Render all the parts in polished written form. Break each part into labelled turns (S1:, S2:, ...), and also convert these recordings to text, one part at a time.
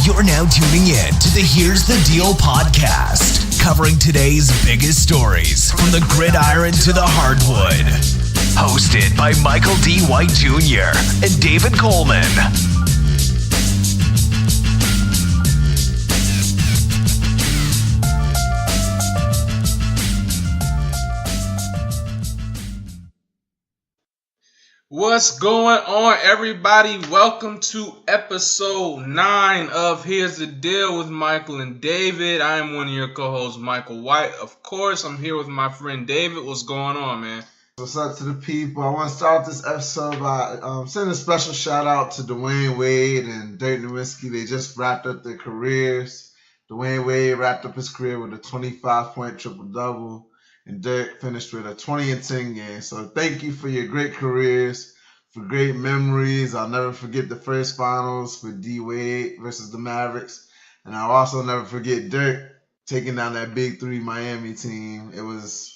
S1: You're now tuning in to the Here's the Deal podcast, covering today's biggest stories from the gridiron to the hardwood. Hosted by Michael D. White Jr. and David Coleman.
S2: What's going on, everybody? Welcome to episode 9 of Here's the Deal with Michael and David. I am one of your co-hosts, Michael White. Of course, I'm here with my friend David. What's going on, man?
S3: What's up to the people? I want to start this episode by sending a special shout out to Dwayne Wade and Dirk Nowitzki. They just wrapped up their careers. Dwayne Wade wrapped up his career with a 25-point triple-double. And Dirk finished with a 20-10 game. So thank you for your great careers, for great memories. I'll never forget the first finals for D Wade versus the Mavericks. And I'll also never forget Dirk taking down that Big Three Miami team. It was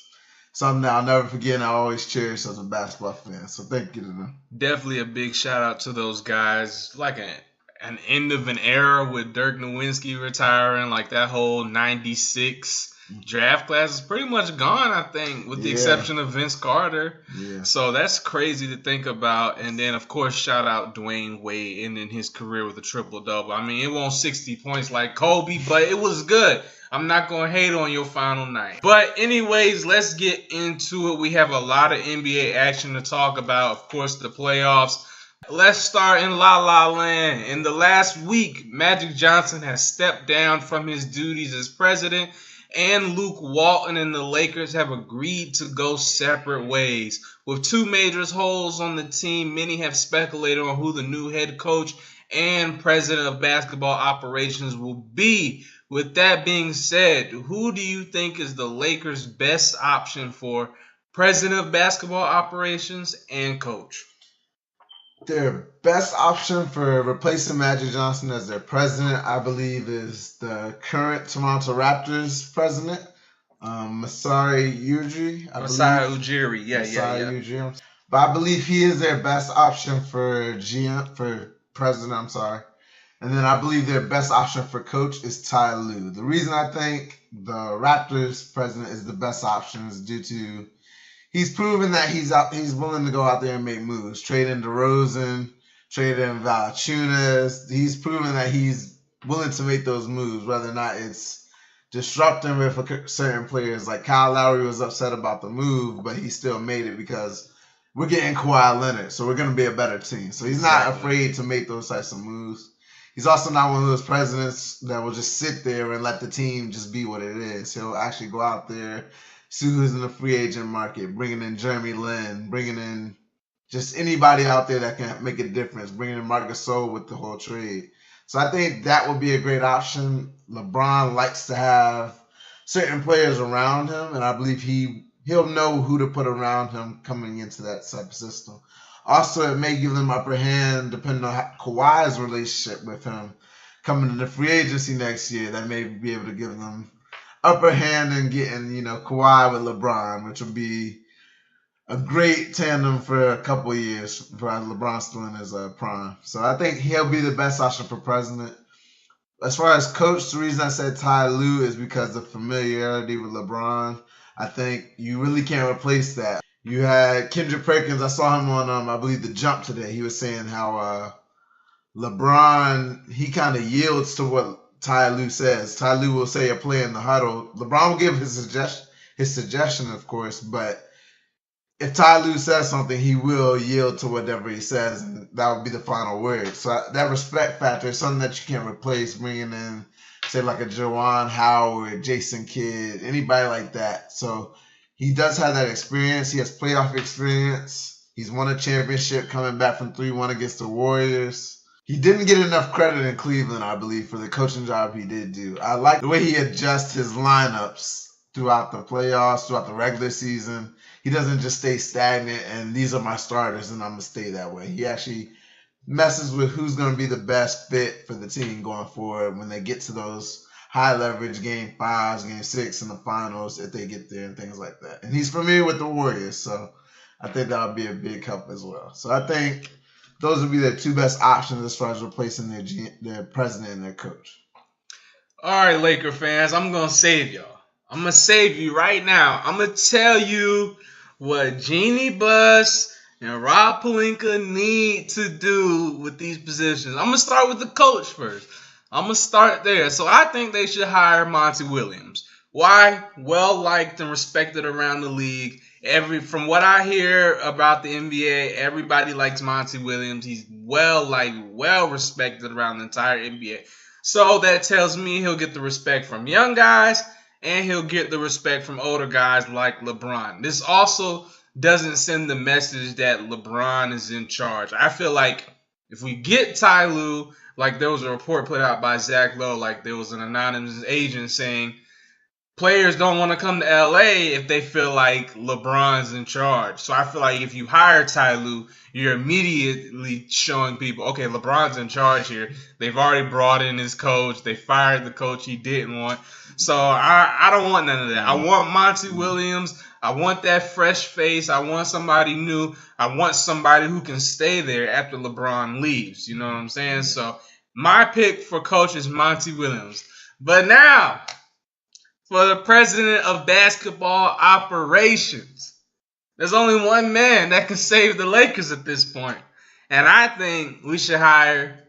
S3: something that I'll never forget and I'll always cherish as a basketball fan. So thank you to them.
S2: Definitely a big shout out to those guys. Like an end of an era with Dirk Nowitzki retiring, like that whole 96 draft class is pretty much gone, I think, with the exception of Vince Carter. So that's crazy to think about. And then, of course, shout out Dwayne Wade ending his career with a triple-double. I mean, it won't 60 points like Kobe, but it was good. I'm not going to hate on your final night. But anyways, let's get into it. We have a lot of NBA action to talk about. Of course, the playoffs. Let's start in La La Land. In the last week, Magic Johnson has stepped down from his duties as president, and Luke Walton and the Lakers have agreed to go separate ways. With two major holes on the team, many have speculated on who the new head coach and president of basketball operations will be. With that being said, who do you think is the Lakers' best option for president of basketball operations and coach?
S3: Their best option for replacing Magic Johnson as their president, I believe, is the current Toronto Raptors president, Masai Ujiri.
S2: Masai Ujiri, yeah.
S3: But I believe he is their best option for president. And then I believe their best option for coach is Ty Lue. The reason I think the Raptors president is the best option is due to he's proven that he's willing to go out there and make moves. Trading DeRozan, trading Valanciunas. He's proven that he's willing to make those moves, whether or not it's disrupting with certain players. Like Kyle Lowry was upset about the move, but he still made it because we're getting Kawhi Leonard, so we're going to be a better team. So he's not afraid to make those types of moves. He's also not one of those presidents that will just sit there and let the team just be what it is. He'll actually go out there, see who's in the free agent market, bringing in Jeremy Lin, bringing in just anybody out there that can make a difference, bringing in Marc Gasol with the whole trade. So I think that would be a great option. LeBron likes to have certain players around him, and I believe he'll know who to put around him coming into that type of system. Also, it may give them upper hand depending on Kawhi's relationship with him coming into free agency next year. That may be able to give them upper hand in getting, Kawhi with LeBron, which would be a great tandem for a couple of years while LeBron's still in his prime. So I think he'll be the best option for president. As far as coach, the reason I said Ty Lue is because of familiarity with LeBron. I think you really can't replace that. You had Kendrick Perkins. I saw him on, I believe, The Jump today. He was saying how LeBron, he kind of yields to what Ty Lue says. Ty Lue will say a play in the huddle. LeBron will give his suggestion, of course, but if Ty Lue says something, he will yield to whatever he says, and that would be the final word. So that respect factor is something that you can't replace, bringing in, say, like a Juwan Howard, Jason Kidd, anybody like that. So he does have that experience. He has playoff experience. He's won a championship coming back from 3-1 against the Warriors. He didn't get enough credit in Cleveland, I believe, for the coaching job he did do. I like the way he adjusts his lineups throughout the playoffs, throughout the regular season. He doesn't just stay stagnant and these are my starters and I'm going to stay that way. He actually messes with who's going to be the best fit for the team going forward when they get to those high leverage game 5s, game 6 in the finals if they get there and things like that. And he's familiar with the Warriors, so I think that would be a big help as well. So I think those would be their two best options as far as replacing their president and their coach.
S2: All right, Laker fans, I'm going to save y'all. I'm going to save you right now. I'm going to tell you what Jeannie Buss and Rob Pelinka need to do with these positions. I'm going to start with the coach first. I'm going to start there. So I think they should hire Monty Williams. Why? Well-liked and respected around the league. From what I hear about the NBA, everybody likes Monty Williams. He's well-respected around the entire NBA. So that tells me he'll get the respect from young guys and he'll get the respect from older guys like LeBron. This also doesn't send the message that LeBron is in charge. I feel like if we get Ty Lue, like there was a report put out by Zach Lowe, like there was an anonymous agent saying players don't want to come to LA if they feel like LeBron's in charge. So I feel like if you hire Ty Lue, you're immediately showing people, okay, LeBron's in charge here. They've already brought in his coach. They fired the coach he didn't want. So I don't want none of that. I want Monty Williams. I want that fresh face. I want somebody new. I want somebody who can stay there after LeBron leaves. You know what I'm saying? So my pick for coach is Monty Williams. But now, for the president of basketball operations, there's only one man that can save the Lakers at this point. And I think we should hire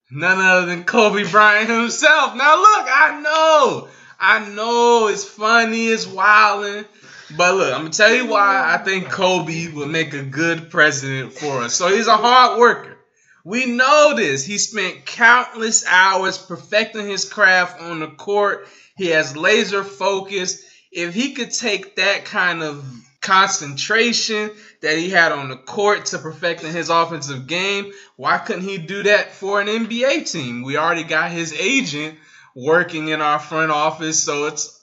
S2: none other than Kobe Bryant himself. Now, look, I know it's funny, it's wilding. But look, I'm going to tell you why I think Kobe would make a good president for us. So he's a hard worker. We know this. He spent countless hours perfecting his craft on the court. He has laser focus. If he could take that kind of concentration that he had on the court to perfecting his offensive game, why couldn't he do that for an NBA team? We already got his agent working in our front office, so it's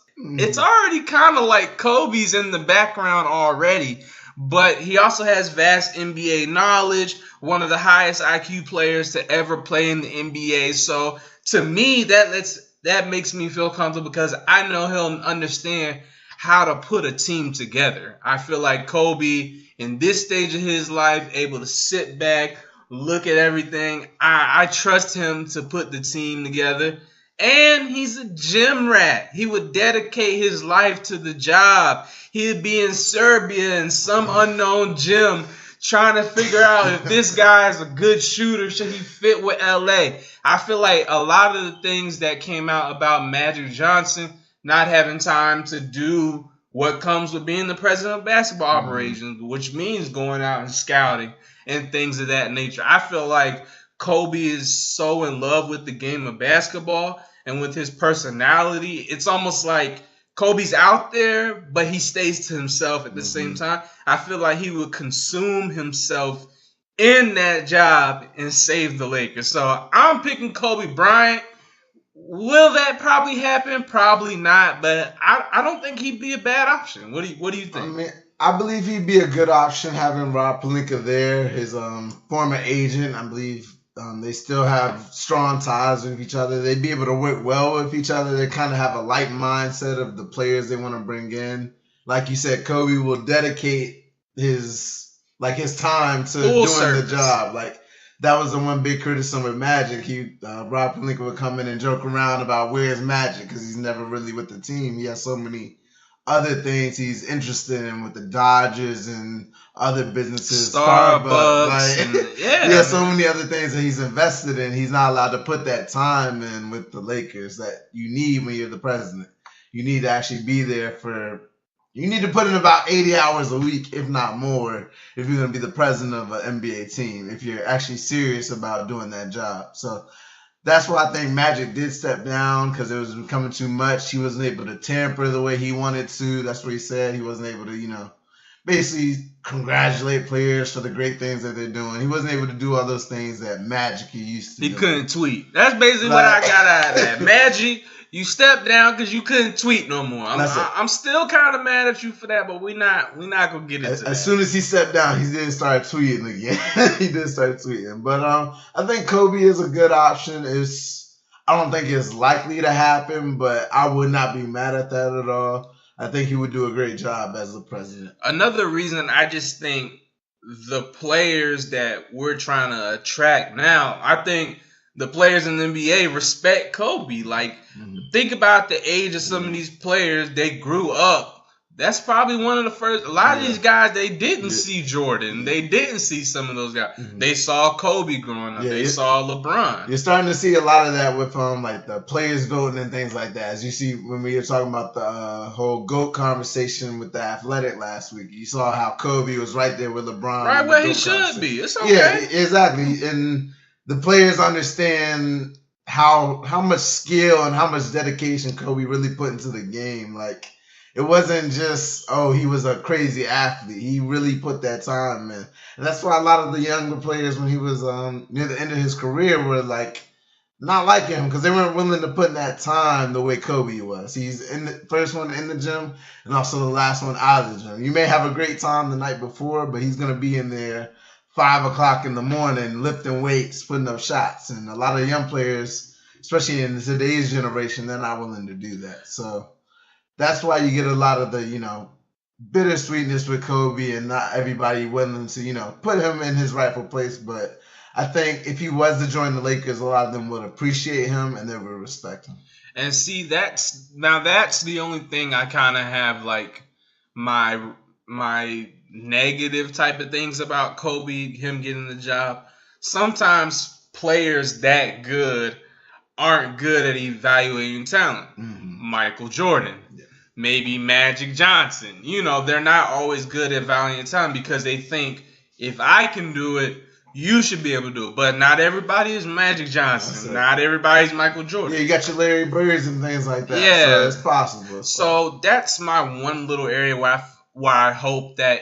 S2: already kind of like Kobe's in the background already. But he also has vast NBA knowledge, one of the highest IQ players to ever play in the NBA. So to me, that makes me feel comfortable because I know he'll understand how to put a team together. I feel like Kobe, in this stage of his life, able to sit back, look at everything. I trust him to put the team together. And he's a gym rat. He would dedicate his life to the job. He'd be in Serbia in some unknown gym trying to figure out if this guy is a good shooter, should he fit with LA? I feel like a lot of the things that came out about Magic Johnson not having time to do what comes with being the president of basketball operations, which means going out and scouting and things of that nature. I feel like Kobe is so in love with the game of basketball and with his personality. It's almost like Kobe's out there, but he stays to himself at the same time. I feel like he would consume himself in that job and save the Lakers. So I'm picking Kobe Bryant. Will that probably happen? Probably not, but I don't think he'd be a bad option. What do you think?
S3: I believe he'd be a good option having Rob Pelinka there, his former agent. I believe they still have strong ties with each other. They'd be able to work well with each other. They kind of have a like mindset of the players they want to bring in. Like you said, Kobe will dedicate his time to doing the job. Like that was the one big criticism with Magic. Rob Pelinka would come in and joke around about where's Magic because he's never really with the team. He has so many other things he's interested in with the Dodgers and other businesses, Starbucks. He has so many other things that he's invested in. He's not allowed to put that time in with the Lakers that you need when you're the president. You need to actually be there you need to put in about 80 hours a week, if not more, if you're going to be the president of an NBA team, if you're actually serious about doing that job. So that's why I think Magic did step down because it was becoming too much. He wasn't able to tamper the way he wanted to. That's what he said. He wasn't able to, basically congratulate players for the great things that they're doing. He wasn't able to do all those things that Magic used to do.
S2: He couldn't tweet. That's basically what I got out of that. Magic, you stepped down because you couldn't tweet no more. I'm still kind of mad at you for that, but we're not going to get into that. As
S3: soon as he stepped down, he did start tweeting again. He did start tweeting. But I think Kobe is a good option. I don't think it's likely to happen, but I would not be mad at that at all. I think he would do a great job as the president.
S2: Another reason I just think the players that we're trying to attract now, I think the players in the NBA respect Kobe. Like, think about the age of some of these players. They grew up. That's probably one of the first. A lot of these guys, they didn't see Jordan. They didn't see some of those guys. They saw Kobe growing up. They saw LeBron.
S3: You're starting to see a lot of that with like the players voting and things like that. As you see when we were talking about the whole GOAT conversation with the Athletic last week, you saw how Kobe was right there with LeBron.
S2: Right where he should be. It's okay.
S3: Yeah, exactly. And the players understand how much skill and how much dedication Kobe really put into the game. Like, it wasn't just, he was a crazy athlete. He really put that time in. And that's why a lot of the younger players, when he was near the end of his career, were like not like him because they weren't willing to put in that time the way Kobe was. He's in the first one in the gym and also the last one out of the gym. You may have a great time the night before, but he's going to be in there 5 o'clock in the morning lifting weights, putting up shots. And a lot of young players, especially in today's generation, they're not willing to do that. So that's why you get a lot of the, bittersweetness with Kobe and not everybody willing to, put him in his rightful place. But I think if he was to join the Lakers, a lot of them would appreciate him and they would respect him.
S2: And see, that's the only thing I kind of have like my negative type of things about Kobe, him getting the job. Sometimes players that good aren't good at evaluating talent. Michael Jordan, maybe Magic Johnson. They're not always good at evaluating talent because they think if I can do it, you should be able to do it. But not everybody is Magic Johnson. Not everybody's Michael Jordan.
S3: Yeah, you got your Larry Birds and things like that. Yeah. So it's possible.
S2: So that's my one little area where I hope that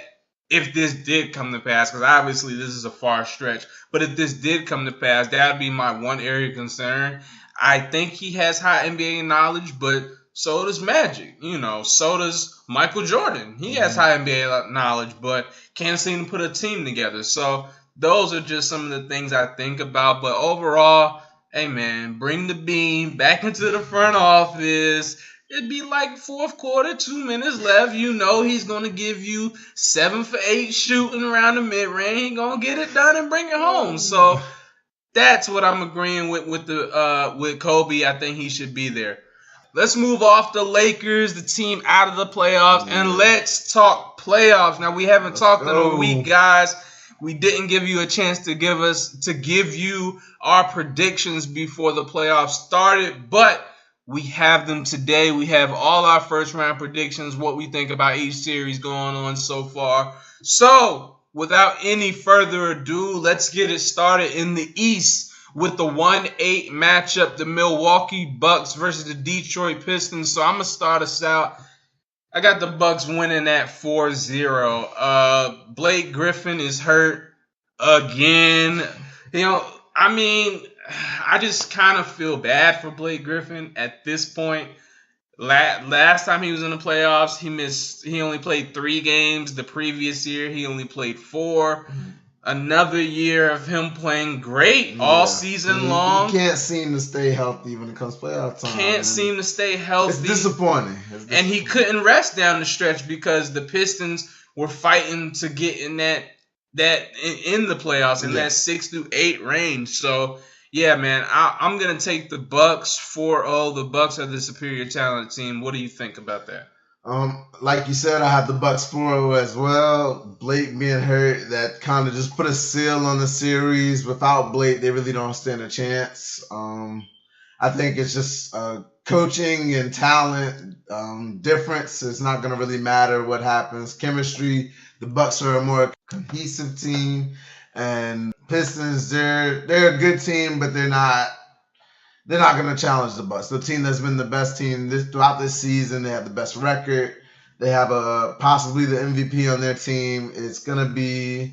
S2: if this did come to pass, because obviously this is a far stretch, but if this did come to pass, that would be my one area of concern. I think he has high NBA knowledge, but so does Magic. So does Michael Jordan. He has high NBA knowledge, but can't seem to put a team together. So those are just some of the things I think about. But overall, hey, man, bring the beam back into the front office. It'd be like fourth quarter, 2 minutes left. He's going to give you 7 for 8 shooting around the mid-range. He's going to get it done and bring it home. So that's what I'm agreeing with Kobe. I think he should be there. Let's move off the Lakers, the team out of the playoffs, and let's talk playoffs. Now, we haven't talked in a week, guys. We didn't give you a chance to give you our predictions before the playoffs started, but we have them today. We have all our first round predictions, what we think about each series going on so far. So, without any further ado, let's get it started in the East with the 1-8 matchup, the Milwaukee Bucks versus the Detroit Pistons. So I'm going to start us out. I got the Bucks winning at 4-0. Blake Griffin is hurt again. I just kind of feel bad for Blake Griffin at this point. Last time he was in the playoffs, he only played 3 games. The previous year, he only played 4. Another year of him playing great all season long.
S3: He can't seem to stay healthy when it comes to playoff time.
S2: Can't seem to stay healthy.
S3: It's disappointing.
S2: And he couldn't rest down the stretch because the Pistons were fighting to get in that in the playoffs in that 6-8 range. So yeah, man, I'm gonna take the Bucks 4-0. The Bucks are the superior talent team. What do you think about that?
S3: Like you said, I have the Bucks 4-0 as well. Blake being hurt, that kind of just put a seal on the series. Without Blake, they really don't stand a chance. I think it's just coaching and talent difference. It's not going to really matter what happens. Chemistry, the Bucks are a more cohesive team. And Pistons, they're a good team, but they're not going to challenge the Bucks. The team that's been the best team throughout this season. They have the best record. They have possibly the MVP on their team. It's gonna be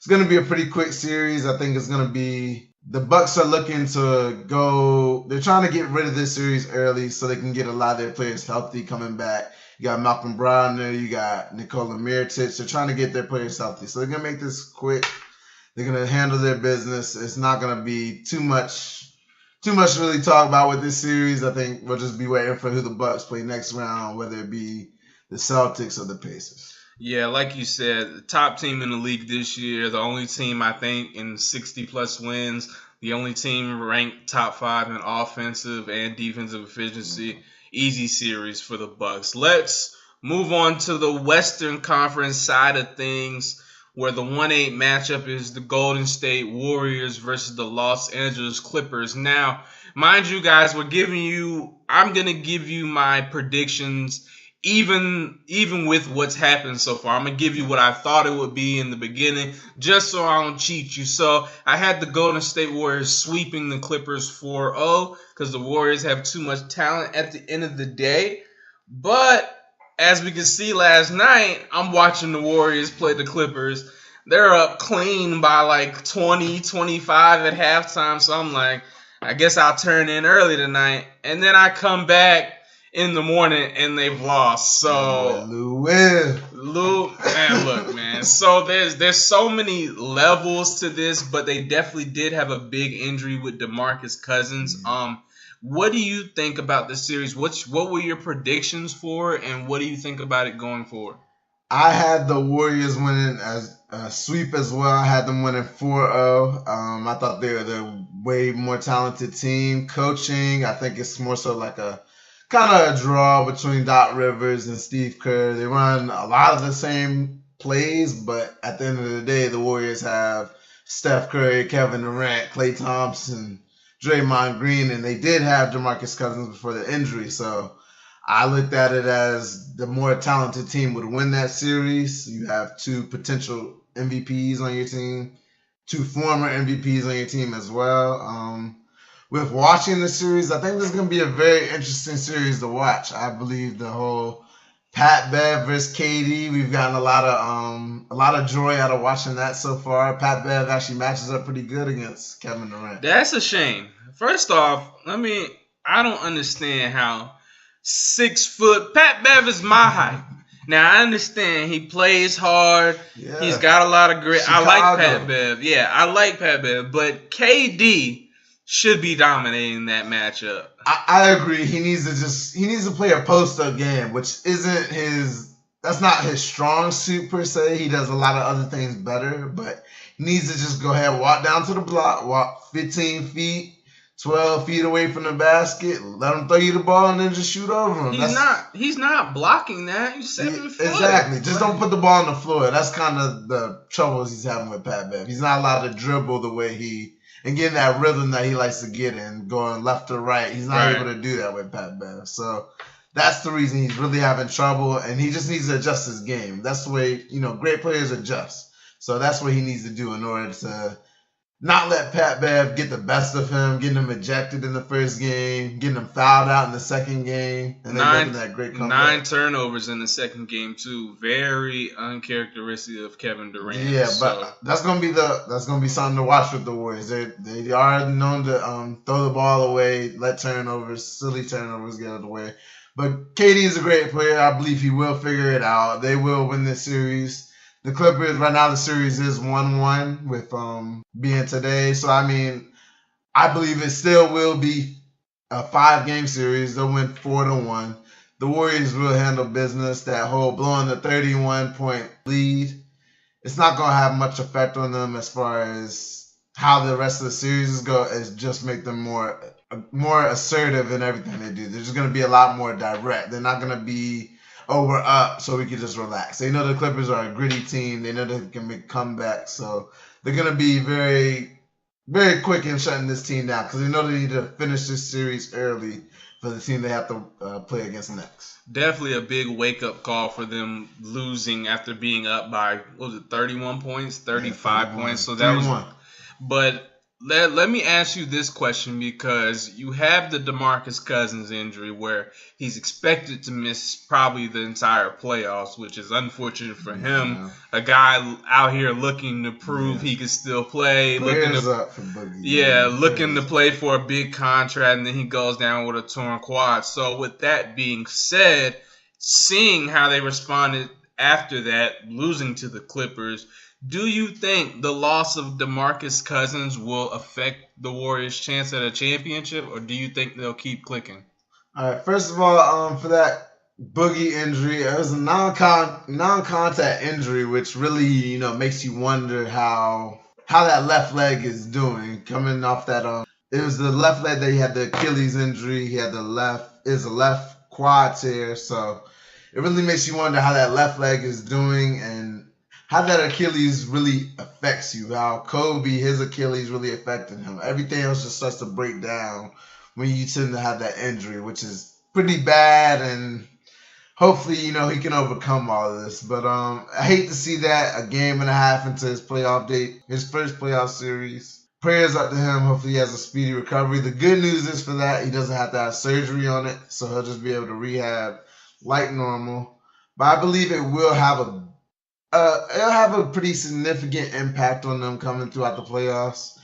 S3: a pretty quick series. I think it's gonna be the Bucks are looking to go. They're trying to get rid of this series early so they can get a lot of their players healthy coming back. You got Malcolm Brogdon, you got Nikola Mirotic. They're trying to get their players healthy, so they're gonna make this quick. They're gonna handle their business. It's not gonna be too much to really talk about with this series. I think we'll just be waiting for who the Bucks play next round, whether it be the Celtics or the Pacers.
S2: Yeah, like you said, the top team in the league this year, the only team I think in 60-plus wins, the only team ranked top 5 in offensive and defensive efficiency. Easy series for the Bucks. Let's move on to the Western Conference side of things, where the 1-8 matchup is the Golden State Warriors versus the Los Angeles Clippers. Now, mind you guys, I'm going to give you my predictions even with what's happened so far. I'm going to give you what I thought it would be in the beginning, just so I don't cheat you. So I had the Golden State Warriors sweeping the Clippers 4-0 because the Warriors have too much talent at the end of the day. But as we can see last night, I'm watching the Warriors play the Clippers. They're up clean by like 20, 25 at halftime. So I'm like, I guess I'll turn in early tonight. And then I come back in the morning and they've lost. So
S3: Lou,
S2: man, look, man. So there's so many levels to this, but they definitely did have a big injury with DeMarcus Cousins. What do you think about this series? What were your predictions for, and what do you think about it going forward?
S3: I had the Warriors winning as a sweep as well. I had them winning 4-0. I thought they were the way more talented team. Coaching, I think it's more so like a kind of a draw between Doc Rivers and Steve Kerr. They run a lot of the same plays, but at the end of the day, the Warriors have Steph Curry, Kevin Durant, Klay Thompson, Draymond Green, and they did have DeMarcus Cousins before the injury. So I looked at it as the more talented team would win that series. You have 2 potential MVPs on your team, 2 former MVPs on your team as well. With watching the series, I think this is going to be a very interesting series to watch. I believe the whole Pat Bev versus KD, we've gotten a lot of joy out of watching that so far. Pat Bev actually matches up pretty good against Kevin Durant.
S2: That's a shame. First off, I don't understand how 6 foot Pat Bev is my height. Now, I understand he plays hard. Yeah. He's got a lot of grit. I like Pat Bev. Yeah, I like Pat Bev. But KD should be dominating that matchup.
S3: I agree. He needs to play a post-up game, which that's not his strong suit per se. He does a lot of other things better, but he needs to just go ahead, walk down to the block, walk 15 feet, 12 feet away from the basket, let him throw you the ball, and then just shoot over him.
S2: He's not blocking that. He's 7 foot.
S3: Exactly. Just don't put the ball on the floor. That's kind of the troubles he's having with Pat Bev. He's not allowed to dribble the way and getting that rhythm that he likes to get in, going left to right. He's not able to do that with Pat Bev. So that's the reason he's really having trouble, and he just needs to adjust his game. That's the way, great players adjust. So that's what he needs to do in order to not let Pat Bev get the best of him, getting him ejected in the first game, getting him fouled out in the second game, and then making that great comeback.
S2: 9 turnovers in the second game too. Very uncharacteristic of Kevin Durant.
S3: Yeah, but that's gonna be something to watch with the Warriors. They are known to throw the ball away, let silly turnovers get out of the way. But KD is a great player. I believe he will figure it out. They will win this series. The Clippers, right now the series is 1-1 with being today. So, I believe it still will be a 5-game series. They'll win 4-1. The Warriors will handle business. That whole blowing the 31-point lead, it's not going to have much effect on them as far as how the rest of the series go. It's just make them more assertive in everything they do. They're just going to be a lot more direct. They're not going to be, we're up, so we can just relax. They know the Clippers are a gritty team. They know they can make comebacks. So they're going to be very, very quick in shutting this team down because they know they need to finish this series early for the team they have to play against next.
S2: Definitely a big wake-up call for them losing after being up by, 31 points, 35 points. So that
S3: 3-1.
S2: But let me ask you this question, because you have the DeMarcus Cousins injury where he's expected to miss probably the entire playoffs, which is unfortunate for him. Yeah. A guy out here looking to prove he can still play. Looking to play for a big contract, and then he goes down with a torn quad. So with that being said, seeing how they responded after that, losing to the Clippers, do you think the loss of DeMarcus Cousins will affect the Warriors' chance at a championship, or do you think they'll keep clicking?
S3: All right. First of all, for that Boogie injury. It was a non-contact injury, which really, makes you wonder how that left leg is doing coming off that. It was the left leg that he had the Achilles injury. He had a left quad tear. So it really makes you wonder how that left leg is doing and how that Achilles really affects you. How Kobe, his Achilles really affected him. Everything else just starts to break down when you tend to have that injury, which is pretty bad. And hopefully, he can overcome all of this. But I hate to see that a game and a half into his playoff date, his first playoff series. Prayers up to him. Hopefully he has a speedy recovery. The good news is for that, he doesn't have to have surgery on it, so he'll just be able to rehab like normal. But I believe it will have a pretty significant impact on them coming throughout the playoffs.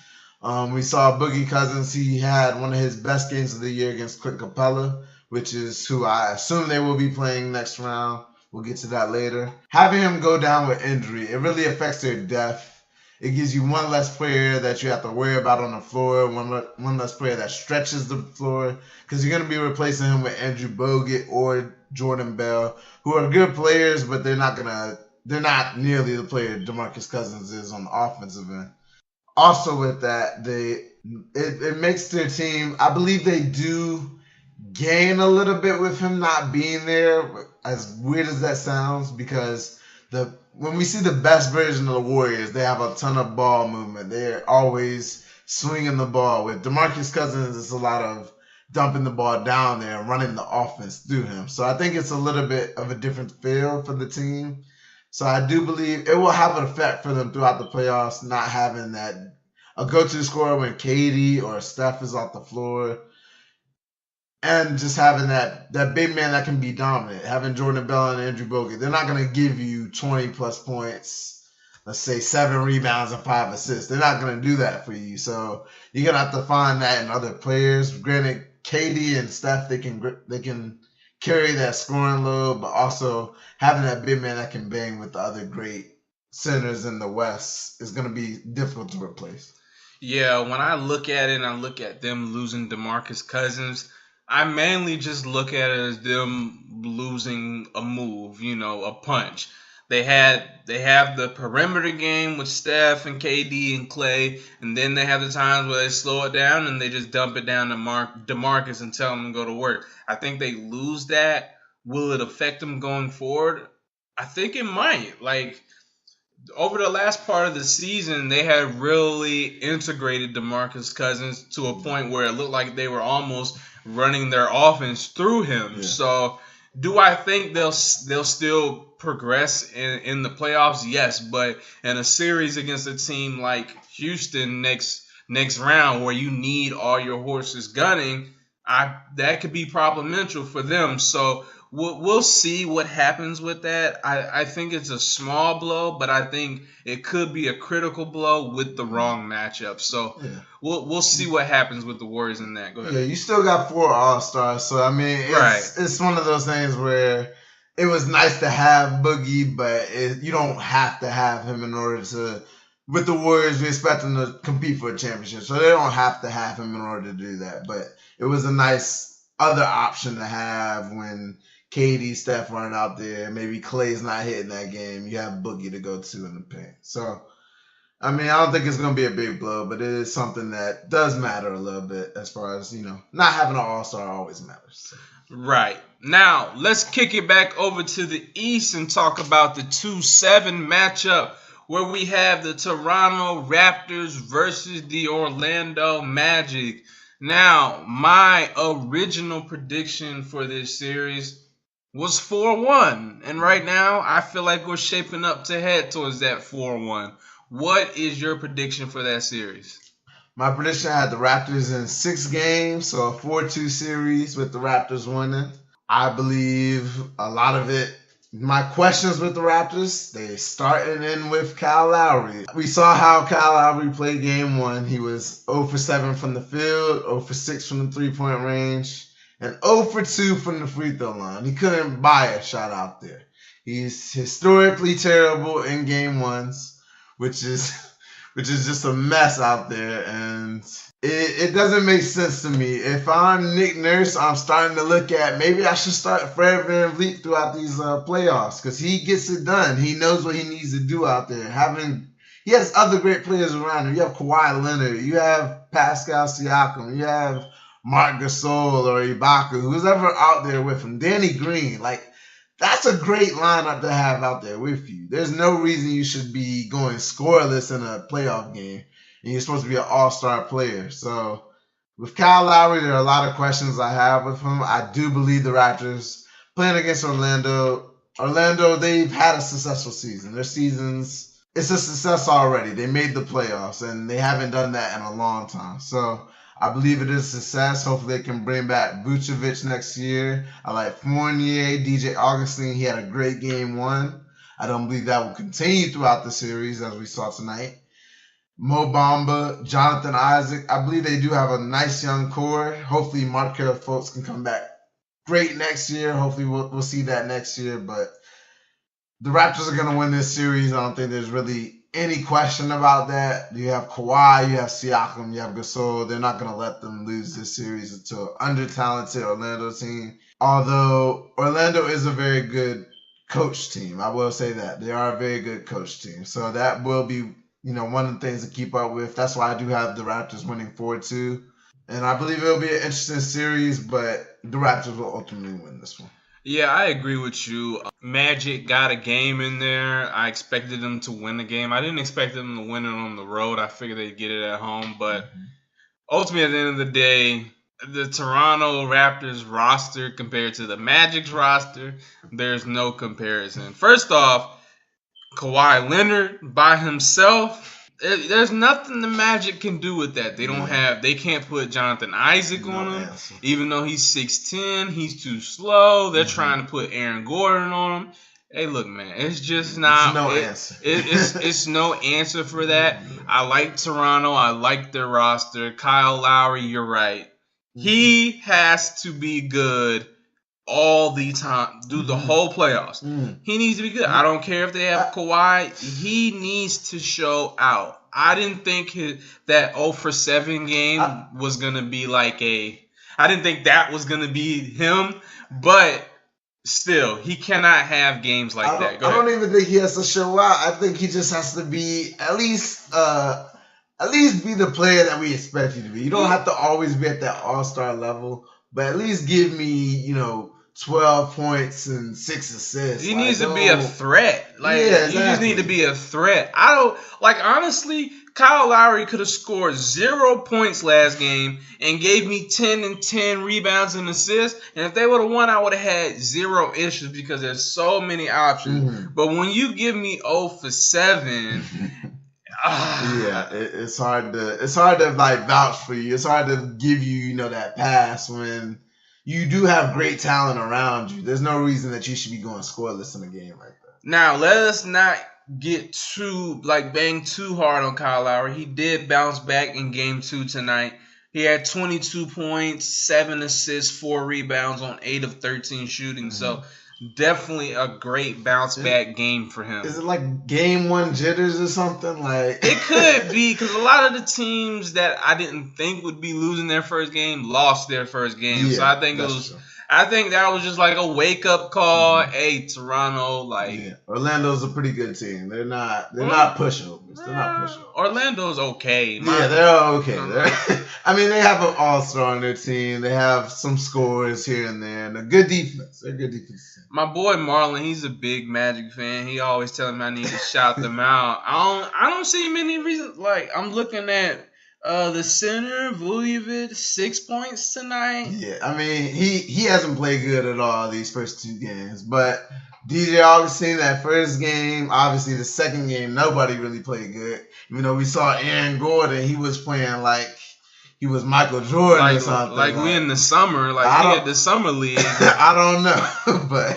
S3: We saw Boogie Cousins. He had one of his best games of the year against Clint Capella, which is who I assume they will be playing next round. We'll get to that later. Having him go down with injury, it really affects their depth. It gives you one less player that you have to worry about on the floor, one less player that stretches the floor, because you're going to be replacing him with Andrew Bogut or Jordan Bell, who are good players, but they're not nearly the player DeMarcus Cousins is on the offensive end. Also with that, it makes their team, I believe they do gain a little bit with him not being there, as weird as that sounds, because when we see the best version of the Warriors, they have a ton of ball movement. They're always swinging the ball. With DeMarcus Cousins, it's a lot of dumping the ball down there and running the offense through him. So I think it's a little bit of a different feel for the team. So I do believe it will have an effect for them throughout the playoffs, not having a go-to scorer when KD or Steph is off the floor. And just having that big man that can be dominant, having Jordan Bell and Andrew Bogut, they're not going to give you 20-plus points, let's say 7 rebounds and 5 assists. They're not going to do that for you. So you're going to have to find that in other players. Granted, KD and Steph, they can carry that scoring load, but also having that big man that can bang with the other great centers in the West is going to be difficult to replace.
S2: Yeah, when I look at it and I look at them losing DeMarcus Cousins, I mainly just look at it as them losing a move, a punch. They have the perimeter game with Steph and KD and Clay, and then they have the times where they slow it down and they just dump it down to DeMarcus and tell him to go to work. I think they lose that. Will it affect them going forward? I think it might. Like, over the last part of the season, they had really integrated DeMarcus Cousins to a point where it looked like they were almost running their offense through him. Yeah. So do I think they'll still progress in the playoffs? Yes, but in a series against a team like Houston next round where you need all your horses gunning, that could be problematic for them. So we'll see what happens with that. I think it's a small blow, but I think it could be a critical blow with the wrong matchup. So yeah. We'll see what happens with the Warriors in that. Go ahead.
S3: Yeah, you still got 4 All-Stars, so I mean, it's one of those things where it was nice to have Boogie, but you don't have to have him in order to. With the Warriors, we expect them to compete for a championship, so they don't have to have him in order to do that. But it was a nice other option to have when KD, Steph running out there. Maybe Clay's not hitting that game. You have Boogie to go to in the paint. So, I mean, I don't think it's going to be a big blow, but it is something that does matter a little bit as far as, not having an all-star always matters. So.
S2: Right. Now, let's kick it back over to the East and talk about the 2-7 matchup where we have the Toronto Raptors versus the Orlando Magic. Now, my original prediction for this series was 4-1. And right now, I feel like we're shaping up to head towards that 4-1. What is your prediction for that series?
S3: My prediction had the Raptors in 6 games, so a 4-2 series with the Raptors winning. I believe a lot of it, my questions with the Raptors, they start and end with Kyle Lowry. We saw how Kyle Lowry played game 1. He was 0 for 7 from the field, 0 for 6 from the three-point range, and 0 for 2 from the free throw line. He couldn't buy a shot out there. He's historically terrible in game 1s, which is just a mess out there. And It doesn't make sense to me. If I'm Nick Nurse, I'm starting to look at maybe I should start Fred VanVleet throughout these playoffs because he gets it done. He knows what he needs to do out there. He has other great players around him. You have Kawhi Leonard. You have Pascal Siakam. You have Marc Gasol or Ibaka. Who's ever out there with him. Danny Green. Like, that's a great lineup to have out there with you. There's no reason you should be going scoreless in a playoff game. And you're supposed to be an all-star player. So with Kyle Lowry, there are a lot of questions I have with him. I do believe the Raptors playing against Orlando. Orlando, they've had a successful season. Their seasons, it's a success already. They made the playoffs, and they haven't done that in a long time. So I believe it is a success. Hopefully they can bring back Vucevic next year. I like Fournier, DJ Augustine. He had a great game one. I don't believe that will continue throughout the series as we saw tonight. Mo Bamba, Jonathan Isaac. I believe they do have a nice young core. Hopefully Markelle Fultz can come back great next year. Hopefully we'll see that next year. But the Raptors are going to win this series. I don't think there's really any question about that. You have Kawhi, you have Siakam, you have Gasol. They're not going to let them lose this series to an under-talented Orlando team. Although Orlando is a very good coach team. I will say that. They are a very good coach team. So that will be one of the things to keep up with. That's why I do have the Raptors winning 4-2. And I believe it'll be an interesting series, but the Raptors will ultimately win this one.
S2: Yeah, I agree with you. Magic got a game in there. I expected them to win the game. I didn't expect them to win it on the road. I figured they'd get it at home. But ultimately, at the end of the day, the Toronto Raptors roster compared to the Magic's roster, there's no comparison. First off, Kawhi Leonard by himself, there's nothing the Magic can do with that. They can't put Jonathan Isaac on him, even though he's 6'10", he's too slow. They're trying to put Aaron Gordon on him. Hey, look, man, it's just not.
S3: Answer.
S2: It's no answer for that. I like Toronto. I like their roster. Kyle Lowry, you're right. He has to be good all the time, do the whole playoffs. He needs to be good. I don't care if they have Kawhi. He needs to show out. I didn't think that 0-for-7 game was going to be I didn't think that was going to be him, but still, he cannot have games like that.
S3: I don't even think he has to show out. I think he just has to be at least be the player that we expect you to be. You don't have to always be at that all-star level, but at least give me, 12 points and 6 assists.
S2: He needs to be a threat. You just need to be a threat. Honestly, Kyle Lowry could have scored 0 points last game and gave me 10 and 10 rebounds and assists. And if they would have won, I would have had 0 issues because there's so many options. But when you give me 0-for-7,
S3: it's hard to vouch for you. It's hard to give you, that pass when you do have great talent around you. There's no reason that you should be going scoreless in a game like that.
S2: Now, let us not get bang too hard on Kyle Lowry. He did bounce back in game 2 tonight. He had 22 points, 7 assists, 4 rebounds on 8 of 13 shooting. So definitely a great bounce back game for him.
S3: Is it like game 1 jitters or something?
S2: It could be, because a lot of the teams that I didn't think would be losing their first game lost their first game.
S3: Yeah,
S2: so I think that was just like a wake up call. Hey, Toronto,
S3: Orlando's a pretty good team. They're not pushovers. They're not pushovers.
S2: Orlando's okay.
S3: They're okay. They have an all-star on their team. They have some scorers here and there, and a good defense. They're a good defense team.
S2: My boy Marlon, he's a big Magic fan. He always telling me I need to shout them out. I don't see many reasons. I'm looking at the center, Vucevic, 6 points tonight.
S3: Yeah, he hasn't played good at all these first 2 games. But DJ Augustine, that first game, obviously the second game, nobody really played good. We saw Aaron Gordon, he was playing like he was Michael Jordan or something.
S2: We in the summer, he had the summer league.
S3: I don't know, but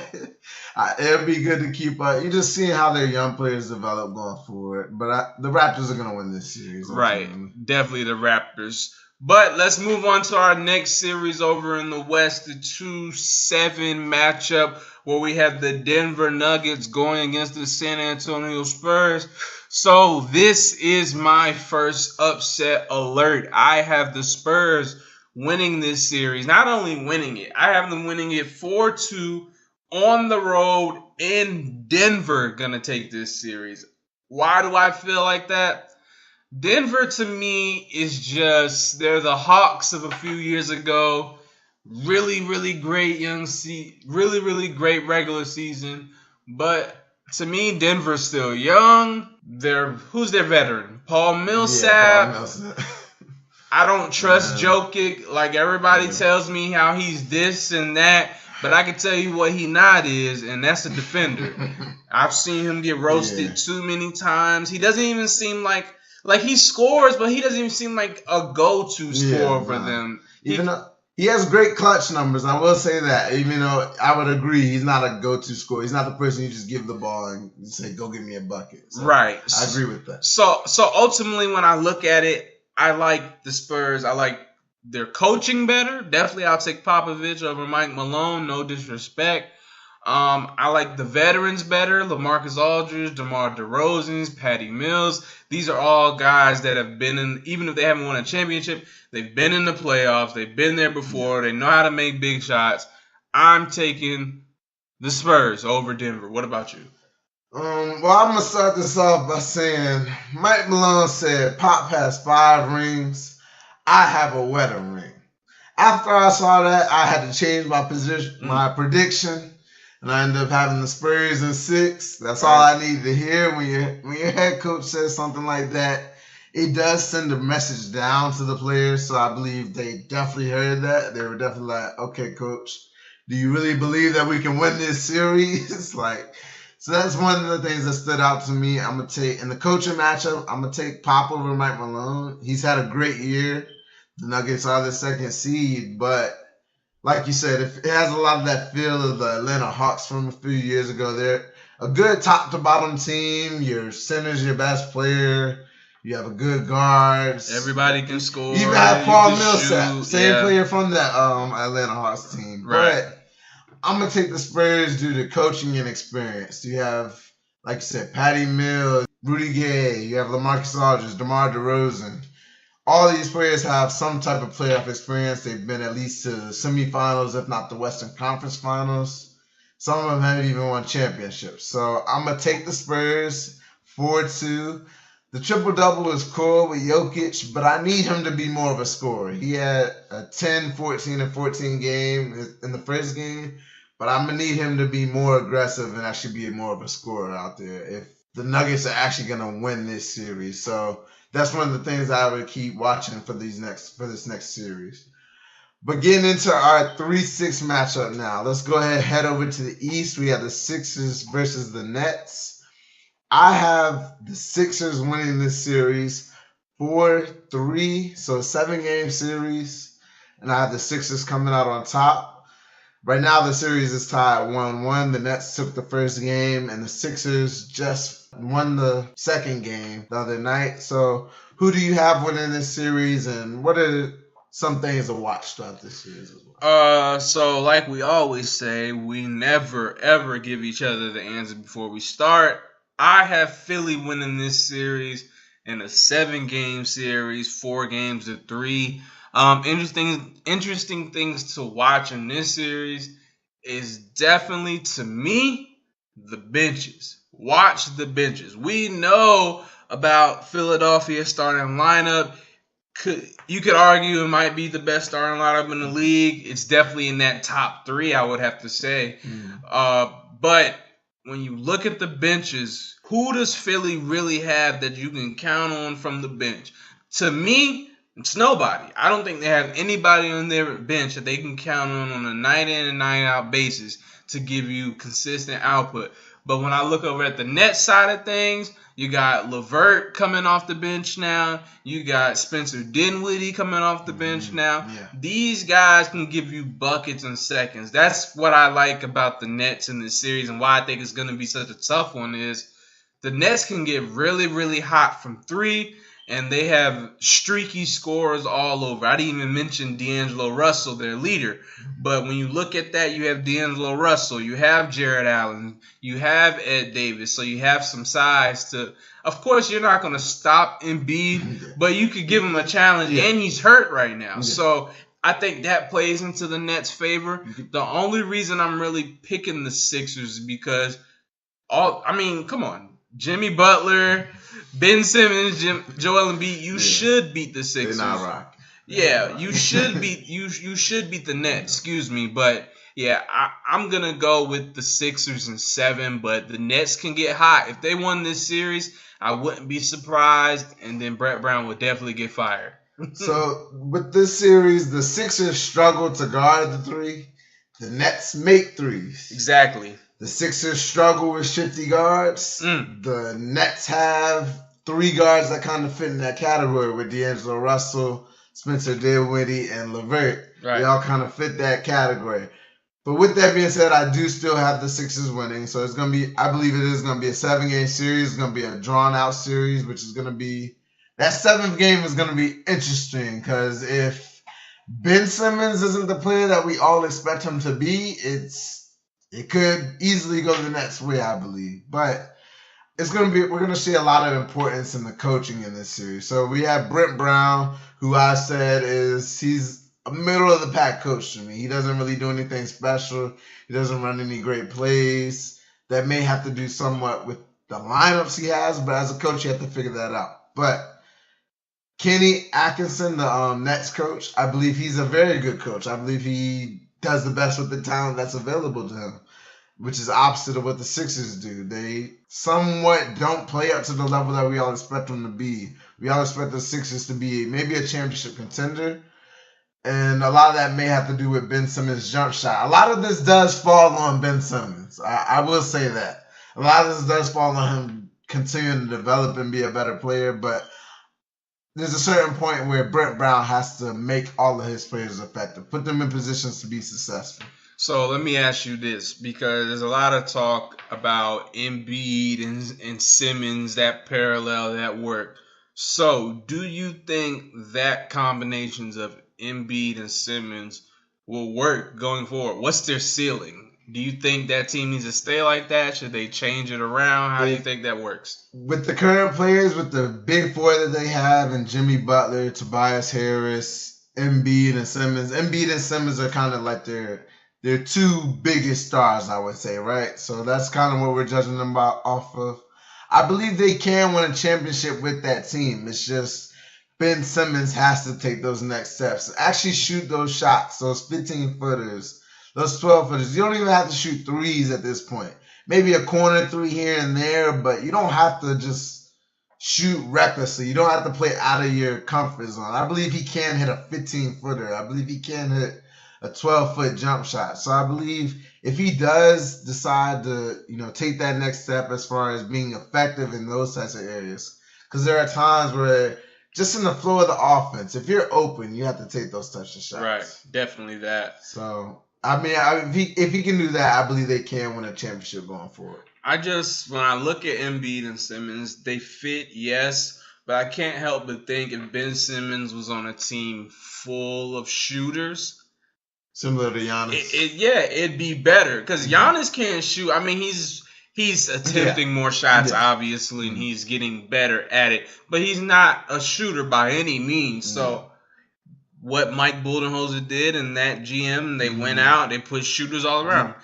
S3: it'll be good to keep up. You're just seeing how their young players develop going forward. But the Raptors are going to win this series.
S2: Right. Definitely the Raptors. But let's move on to our next series over in the West, the 2-7 matchup where we have the Denver Nuggets going against the San Antonio Spurs. So this is my first upset alert. I have the Spurs winning this series. Not only winning it, I have them winning it 4-2 on the road in Denver. Gonna take this series. Why do I feel like that? Denver, to me, is just, they're the Hawks of a few years ago. Really, really great really great regular season. But to me, Denver's still young. Who's their veteran? Paul Millsap.
S3: Yeah, Paul Millsap.
S2: I don't trust Jokic. Like, everybody tells me how he's this and that. But I can tell you what he not is, and that's a defender. I've seen him get roasted too many times. He doesn't even seem like he scores, but he doesn't even seem like a go-to scorer for them.
S3: Even though he has great clutch numbers, I will say that. Even though I would agree, he's not a go-to scorer. He's not the person you just give the ball and say, "Go get me a bucket." So
S2: right.
S3: I agree with that.
S2: So ultimately, when I look at it, I like the Spurs. I like their coaching better. Definitely, I'll take Popovich over Mike Malone. No disrespect. I like the veterans better. LaMarcus Aldridge, DeMar DeRozan, Patty Mills. These are all guys that have been in, even if they haven't won a championship, they've been in the playoffs. They've been there before. They know how to make big shots. I'm taking the Spurs over Denver. What about you?
S3: Well, I'm going to start this off by saying Mike Malone said Pop has 5 rings. I have a wedding ring. After I saw that, I had to change my prediction. And I ended up having the Spurs in 6. That's all I needed to hear. When your head coach says something like that, it does send a message down to the players. So I believe they definitely heard that. They were definitely like, "Okay, coach, do you really believe that we can win this series?" So that's one of the things that stood out to me. I'm gonna take in the coaching matchup. I'm gonna take Pop over Mike Malone. He's had a great year. The Nuggets are the second seed, but like you said, it has a lot of that feel of the Atlanta Hawks from a few years ago. They're a good top-to-bottom team. Your center's your best player. You have a good guards.
S2: Everybody can score.
S3: You even have Paul Millsap, same player from that Atlanta Hawks team.
S2: Right.
S3: But I'm going to take the Spurs due to coaching and experience. You have, like you said, Patty Mills, Rudy Gay. You have LaMarcus Aldridge, DeMar DeRozan. All these players have some type of playoff experience. They've been at least to the semifinals, if not the Western Conference Finals. Some of them haven't even won championships. So I'm going to take the Spurs 4-2. The triple-double is cool with Jokic, but I need him to be more of a scorer. He had a 10, 14, and 14 game in the first game, but I'm going to need him to be more aggressive and actually be more of a scorer out there if the Nuggets are actually going to win this series. So that's one of the things I would keep watching for this next series. But getting into our 3-6 matchup now, let's go ahead and head over to the East. We have the Sixers versus the Nets. I have the Sixers winning this series 4-3, so a 7-game series, and I have the Sixers coming out on top. Right now, the series is tied 1-1. The Nets took the first game, and the Sixers just won the second game the other night. So who do you have winning this series, and what are some things to watch throughout this series as well?
S2: So like we always say, we never, ever give each other the answer before we start. I have Philly winning this series in a 7-game series, 4 games to 3. Interesting things to watch in this series is definitely, to me, the benches. Watch the benches. We know about Philadelphia starting lineup. You could argue it might be the best starting lineup in the league. It's definitely in that top 3, I would have to say. But when you look at the benches, who does Philly really have that you can count on from the bench? To me, it's nobody. I don't think they have anybody on their bench that they can count on a night in and night out basis to give you consistent output. But when I look over at the Nets side of things, you got LeVert coming off the bench now. You got Spencer Dinwiddie coming off the bench now.
S3: Yeah.
S2: These guys can give you buckets in seconds. That's what I like about the Nets in this series, and why I think it's going to be such a tough one is the Nets can get really, really hot from 3, and they have streaky scorers all over. I didn't even mention D'Angelo Russell, their leader. But when you look at that, you have D'Angelo Russell, you have Jared Allen, you have Ed Davis, so you have some size to. Of course, you're not going to stop Embiid, but you could give him a challenge, and he's hurt right now. Yeah. So I think that plays into the Nets' favor. The only reason I'm really picking the Sixers is because come on, Jimmy Butler, Ben Simmons, Joel Embiid, you should beat the Sixers.
S3: They're not rocking.
S2: Yeah, you should beat the Nets. Excuse me, but yeah, I'm gonna go with the Sixers in 7. But the Nets can get hot if they won this series. I wouldn't be surprised, and then Brett Brown would definitely get fired.
S3: So with this series, the Sixers struggle to guard the 3. The Nets make 3s.
S2: Exactly.
S3: The Sixers struggle with shifty guards. The Nets have 3 guards that kind of fit in that category with D'Angelo Russell, Spencer Dinwiddie, and LeVert. Right. They all kind of fit that category. But with that being said, I do still have the Sixers winning. So it's going to be, I believe it is going to be a 7-game series. It's going to be a drawn-out series, which is going to be, that 7th game is going to be interesting because if Ben Simmons isn't the player that we all expect him to be, it could easily go the Nets' way, I believe. But it's going to be, we're going to see a lot of importance in the coaching in this series. So we have Brett Brown, who I said he's a middle-of-the-pack coach to me. He doesn't really do anything special. He doesn't run any great plays. That may have to do somewhat with the lineups he has, but as a coach, you have to figure that out. But Kenny Atkinson, the Nets coach, I believe he's a very good coach. I believe he does the best with the talent that's available to him, which is opposite of what the Sixers do. They somewhat don't play up to the level that we all expect them to be. We all expect the Sixers to be maybe a championship contender, and a lot of that may have to do with Ben Simmons' jump shot. A lot of this does fall on Ben Simmons. I will say that. A lot of this does fall on him continuing to develop and be a better player, but there's a certain point where Brett Brown has to make all of his players effective, put them in positions to be successful.
S2: So let me ask you this, because there's a lot of talk about Embiid and Simmons, that parallel, that work. So do you think that combinations of Embiid and Simmons will work going forward? What's their ceiling? Do you think that team needs to stay like that? Should they change it around? How do you think that works?
S3: With the current players, with the big 4 that they have, and Jimmy Butler, Tobias Harris, Embiid and Simmons are kind of like their 2 biggest stars, I would say, right? So that's kind of what we're judging them off of. I believe they can win a championship with that team. It's just Ben Simmons has to take those next steps. Actually shoot those shots, those 15-footers, those 12-footers. You don't even have to shoot threes at this point. Maybe a corner 3 here and there, but you don't have to just shoot recklessly. You don't have to play out of your comfort zone. I believe he can hit a 15-footer. I believe he can hit a 12-foot jump shot. So I believe if he does decide to, take that next step as far as being effective in those types of areas, because there are times where just in the flow of the offense, if you're open, you have to take those types of shots.
S2: Right, definitely that.
S3: So, if he can do that, I believe they can win a championship going forward.
S2: When I look at Embiid and Simmons, they fit, yes, but I can't help but think if Ben Simmons was on a team full of shooters,
S3: similar to Giannis,
S2: it'd be better because Giannis can't shoot. I mean, he's attempting more shots, obviously, and he's getting better at it, but he's not a shooter by any means. So what Mike Budenholzer did and that GM, they went out, they put shooters all around.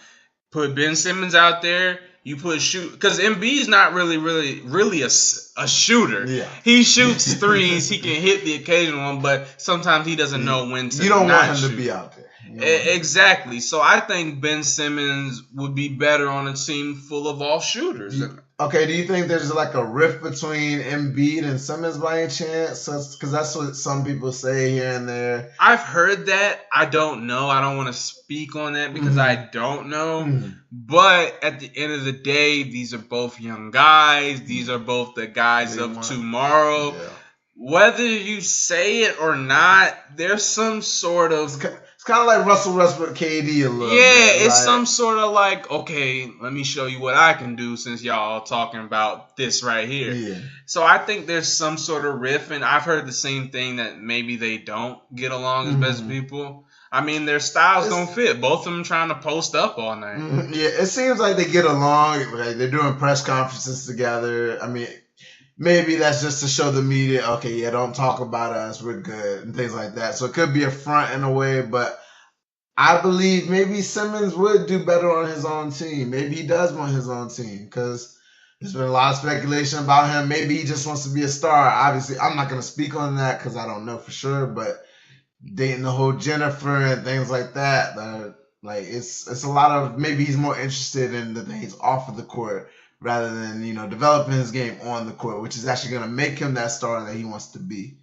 S2: Put Ben Simmons out there, you put because Embiid's not really a shooter. Yeah. He shoots threes, he can hit the occasional one, but sometimes he doesn't know when to.
S3: You don't want him to be out there.
S2: Exactly. So I think Ben Simmons would be better on a team full of all shooters.
S3: Okay, do you think there's like a rift between Embiid and Simmons by any chance? Because that's what some people say here and there.
S2: I've heard that. I don't know. I don't want to speak on that because I don't know. But at the end of the day, these are both young guys. These are both the guys of tomorrow. Yeah. whether you say it or not, there's some sort of...
S3: It's kind of like Russell Westbrook, KD a little bit.
S2: Yeah, it's some sort of like, okay, let me show you what I can do since y'all talking about this right here.
S3: Yeah.
S2: So I think there's some sort of riff, and I've heard the same thing that maybe they don't get along as best people. I mean, their styles don't fit. Both of them trying to post up all night.
S3: Yeah, it seems like they get along. Like they're doing press conferences together. I mean, maybe that's just to show the media, okay, yeah, don't talk about us, we're good, and things like that. So it could be a front in a way, but I believe maybe Simmons would do better on his own team. Maybe he does want his own team because there's been a lot of speculation about him. Maybe he just wants to be a star. Obviously, I'm not going to speak on that because I don't know for sure, but dating the whole Jennifer and things like that, like it's a lot of, maybe he's more interested in the things off of the court rather than, developing his game on the court, which is actually going to make him that star that he wants to be.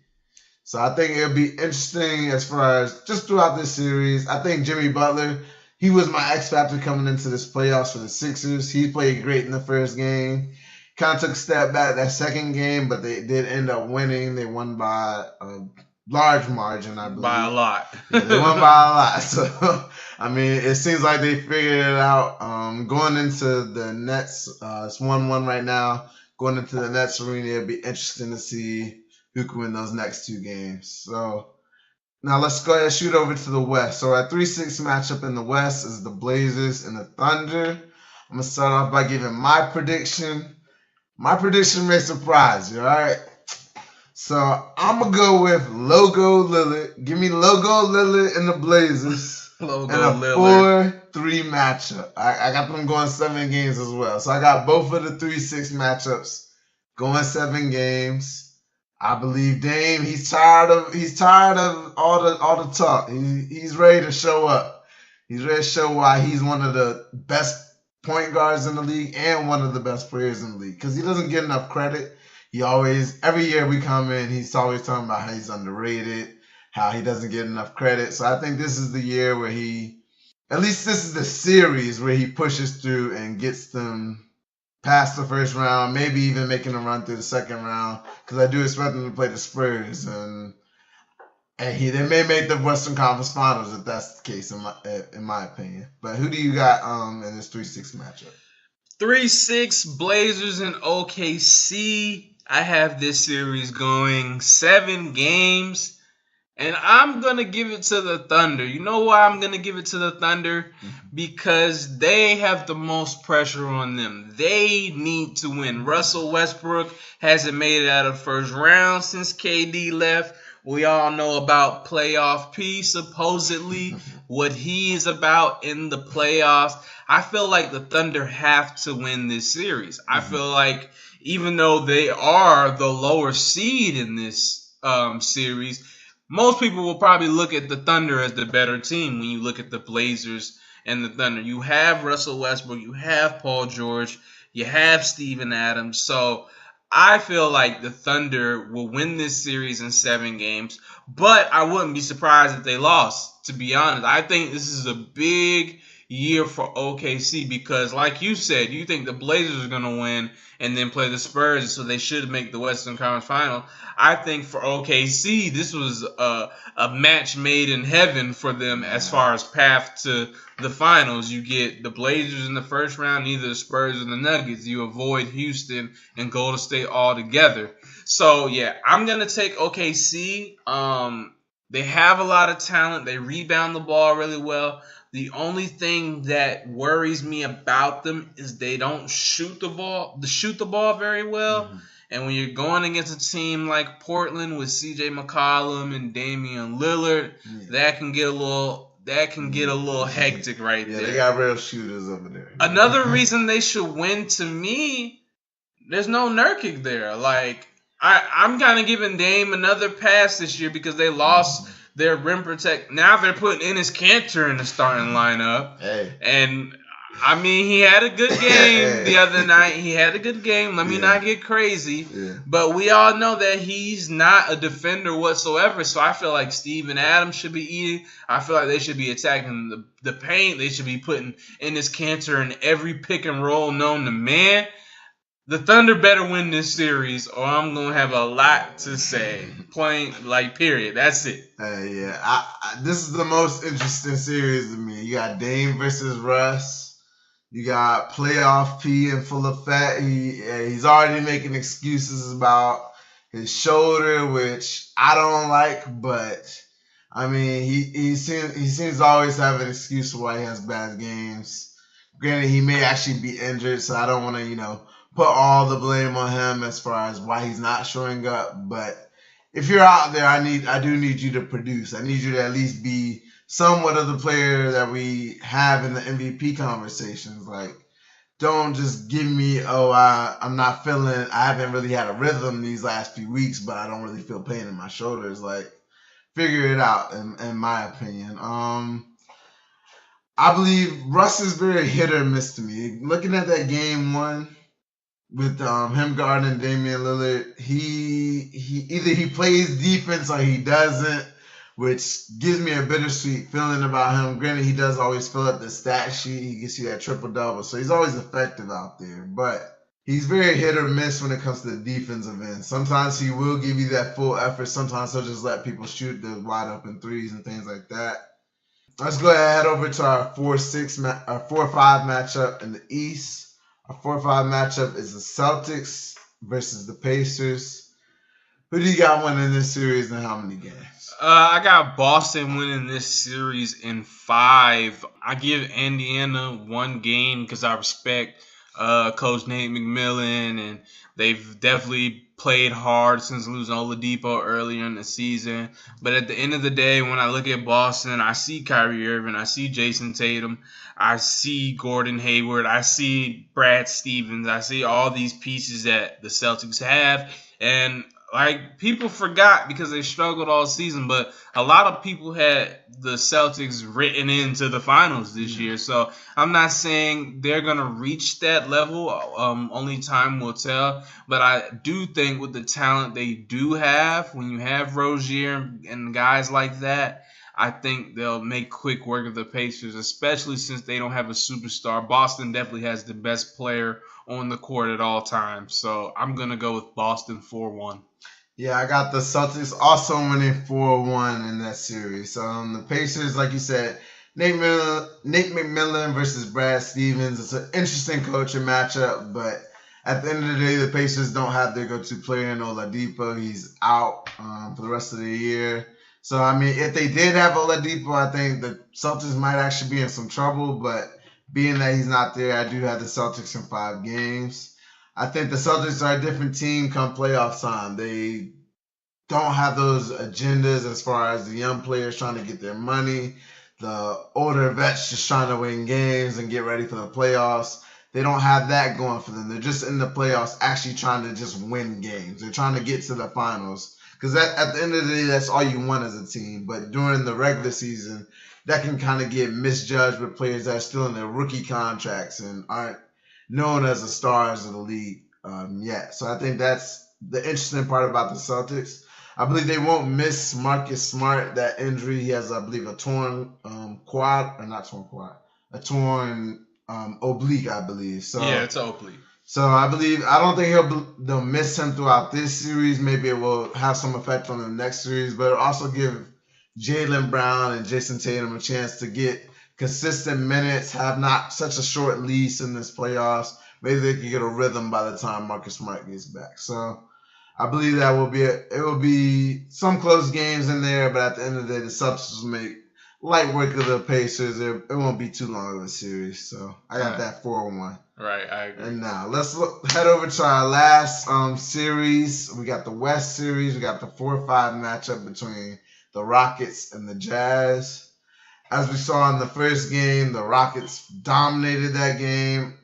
S3: So I think it'll be interesting as far as just throughout this series. I think Jimmy Butler, he was my X factor coming into this playoffs for the Sixers. He played great in the first game. Kind of took a step back that second game, but they did end up winning. They won by a large margin, I believe.
S2: By a lot.
S3: Yeah, they won by a lot. So, I mean, it seems like they figured it out. Going into the Nets, it's 1-1 right now. Going into the Nets arena, it'll be interesting to see who can win those next two games. So now let's go ahead and shoot over to the West. So our 3-6 matchup in the West is the Blazers and the Thunder. I'm going to start off by giving my prediction. My prediction may surprise you, all right? So I'm going to go with Logo Lillard. Give me Logo Lillard and the Blazers.
S2: Logo
S3: and a
S2: Lillard.
S3: 4-3 matchup. I got them going 7 games as well. So I got both of the 3-6 matchups going 7 games. I believe Dame, he's tired of all the talk. He's ready to show up. He's ready to show why he's one of the best point guards in the league and one of the best players in the league. Because he doesn't get enough credit. Every year we come in, he's always talking about how he's underrated, how he doesn't get enough credit. So I think this is the year where at least this is the series where he pushes through and gets them past the first round, maybe even making a run through the second round, because I do expect them to play the Spurs, and they may make the Western Conference Finals if that's the case, in my opinion. But who do you got in this 3-6 matchup?
S2: 3-6 Blazers and OKC. I have this series going 7 games. And I'm going to give it to the Thunder. You know why I'm going to give it to the Thunder? Because they have the most pressure on them. They need to win. Russell Westbrook hasn't made it out of the first round since KD left. We all know about playoff P, supposedly, what he is about in the playoffs. I feel like the Thunder have to win this series. I feel like even though they are the lower seed in this series, most people will probably look at the Thunder as the better team when you look at the Blazers and the Thunder. You have Russell Westbrook, you have Paul George, you have Steven Adams. So I feel like the Thunder will win this series in 7 games, but I wouldn't be surprised if they lost, to be honest. I think this is a big year for OKC because, like you said, you think the Blazers are going to win and then play the Spurs, so they should make the Western Conference Final. I think for OKC, this was a match made in heaven for them as far as path to the finals. You get the Blazers in the first round, either the Spurs or the Nuggets. You avoid Houston and Golden State altogether. So, yeah, I'm going to take OKC. They have a lot of talent. They rebound the ball really well. The only thing that worries me about them is they don't shoot the ball very well. Mm-hmm. And when you're going against a team like Portland with CJ McCollum and Damian Lillard, that can get a little hectic right there.
S3: Yeah, they got real shooters over there.
S2: Another reason they should win, to me, there's no Nurkic there. Like, I'm kind of giving Dame another pass this year because they lost their rim protect. Now they're putting Enes Kanter in the starting lineup. Hey. And, I mean, he had a good game the other night. He had a good game. Let me not get crazy. Yeah. But we all know that he's not a defender whatsoever. So I feel like Steven Adams should be eating. I feel like they should be attacking the paint. They should be putting Enes Kanter in every pick and roll known to man. The Thunder better win this series, or I'm gonna have a lot to say. Period. That's it.
S3: This is the most interesting series to me. You got Dame versus Russ. You got playoff P in full effect. He's already making excuses about his shoulder, which I don't like, but I mean, he seems to always have an excuse for why he has bad games. Granted, he may actually be injured, so I don't want to, put all the blame on him as far as why he's not showing up. But if you're out there, I do need you to produce. I need you to at least be somewhat of the player that we have in the MVP conversations. Like, don't just give me, I'm not feeling, I haven't really had a rhythm these last few weeks, but I don't really feel pain in my shoulders. Like, figure it out, in my opinion. I believe Russ is very hit or miss to me. Looking at that game one with him guarding Damian Lillard, he either he plays defense or he doesn't, which gives me a bittersweet feeling about him. Granted, he does always fill up the stat sheet. He gets you that triple-double, so he's always effective out there. But he's very hit or miss when it comes to the defensive end. Sometimes he will give you that full effort. Sometimes he'll just let people shoot the wide-open threes and things like that. Let's go ahead over to our 4-5 matchup in the East. Our 4-5 matchup is the Celtics versus the Pacers. Who do you got winning this series and how many games?
S2: I got Boston winning this series in 5. I give Indiana 1 game because I respect Coach Nate McMillan, and they've definitely played hard since losing Oladipo earlier in the season. But at the end of the day, when I look at Boston, I see Kyrie Irving, I see Jason Tatum, I see Gordon Hayward, I see Brad Stevens, I see all these pieces that the Celtics have. And people forgot because they struggled all season, but a lot of people had the Celtics written into the finals this year. So I'm not saying they're going to reach that level. Only time will tell. But I do think with the talent they do have, when you have Rozier and guys like that, I think they'll make quick work of the Pacers, especially since they don't have a superstar. Boston definitely has the best player on the court at all times. So I'm going to go with Boston 4-1.
S3: Yeah, I got the Celtics also winning 4-1 in that series. The Pacers, like you said, Nate McMillan versus Brad Stevens. It's an interesting coaching matchup, but at the end of the day, the Pacers don't have their go-to player in Oladipo. He's out for the rest of the year. So, I mean, if they did have Oladipo, I think the Celtics might actually be in some trouble, but being that he's not there, I do have the Celtics in 5 games. I think the Celtics are a different team come playoff time. They don't have those agendas as far as the young players trying to get their money, the older vets just trying to win games and get ready for the playoffs. They don't have that going for them. They're just in the playoffs actually trying to just win games. They're trying to get to the finals. Because at the end of the day, that's all you want as a team. But during the regular season, that can kind of get misjudged with players that are still in their rookie contracts and aren't known as the stars of the league yet. So I think that's the interesting part about the Celtics. I believe they won't miss Marcus Smart, that injury. He has, I believe, a torn oblique, I believe. So
S2: yeah, it's an oblique.
S3: So I don't think they'll miss him throughout this series. Maybe it will have some effect on the next series, but it'll also give Jaylen Brown and Jason Tatum a chance to get consistent minutes, have not such a short leash in this playoffs. Maybe they can get a rhythm by the time Marcus Smart gets back. So I believe that it will be some close games in there, but at the end of the day, the Celtics will make light work of the Pacers. It won't be too long of a series. So I got that 4-1.
S2: Right, I agree.
S3: And now let's head over to our last series. We got the West series. We got the 4-5 matchup between the Rockets and the Jazz. As we saw in the first game, the Rockets dominated that game.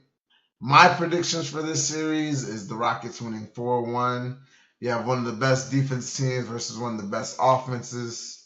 S3: My predictions for this series is the Rockets winning 4-1. You have one of the best defense teams versus one of the best offenses.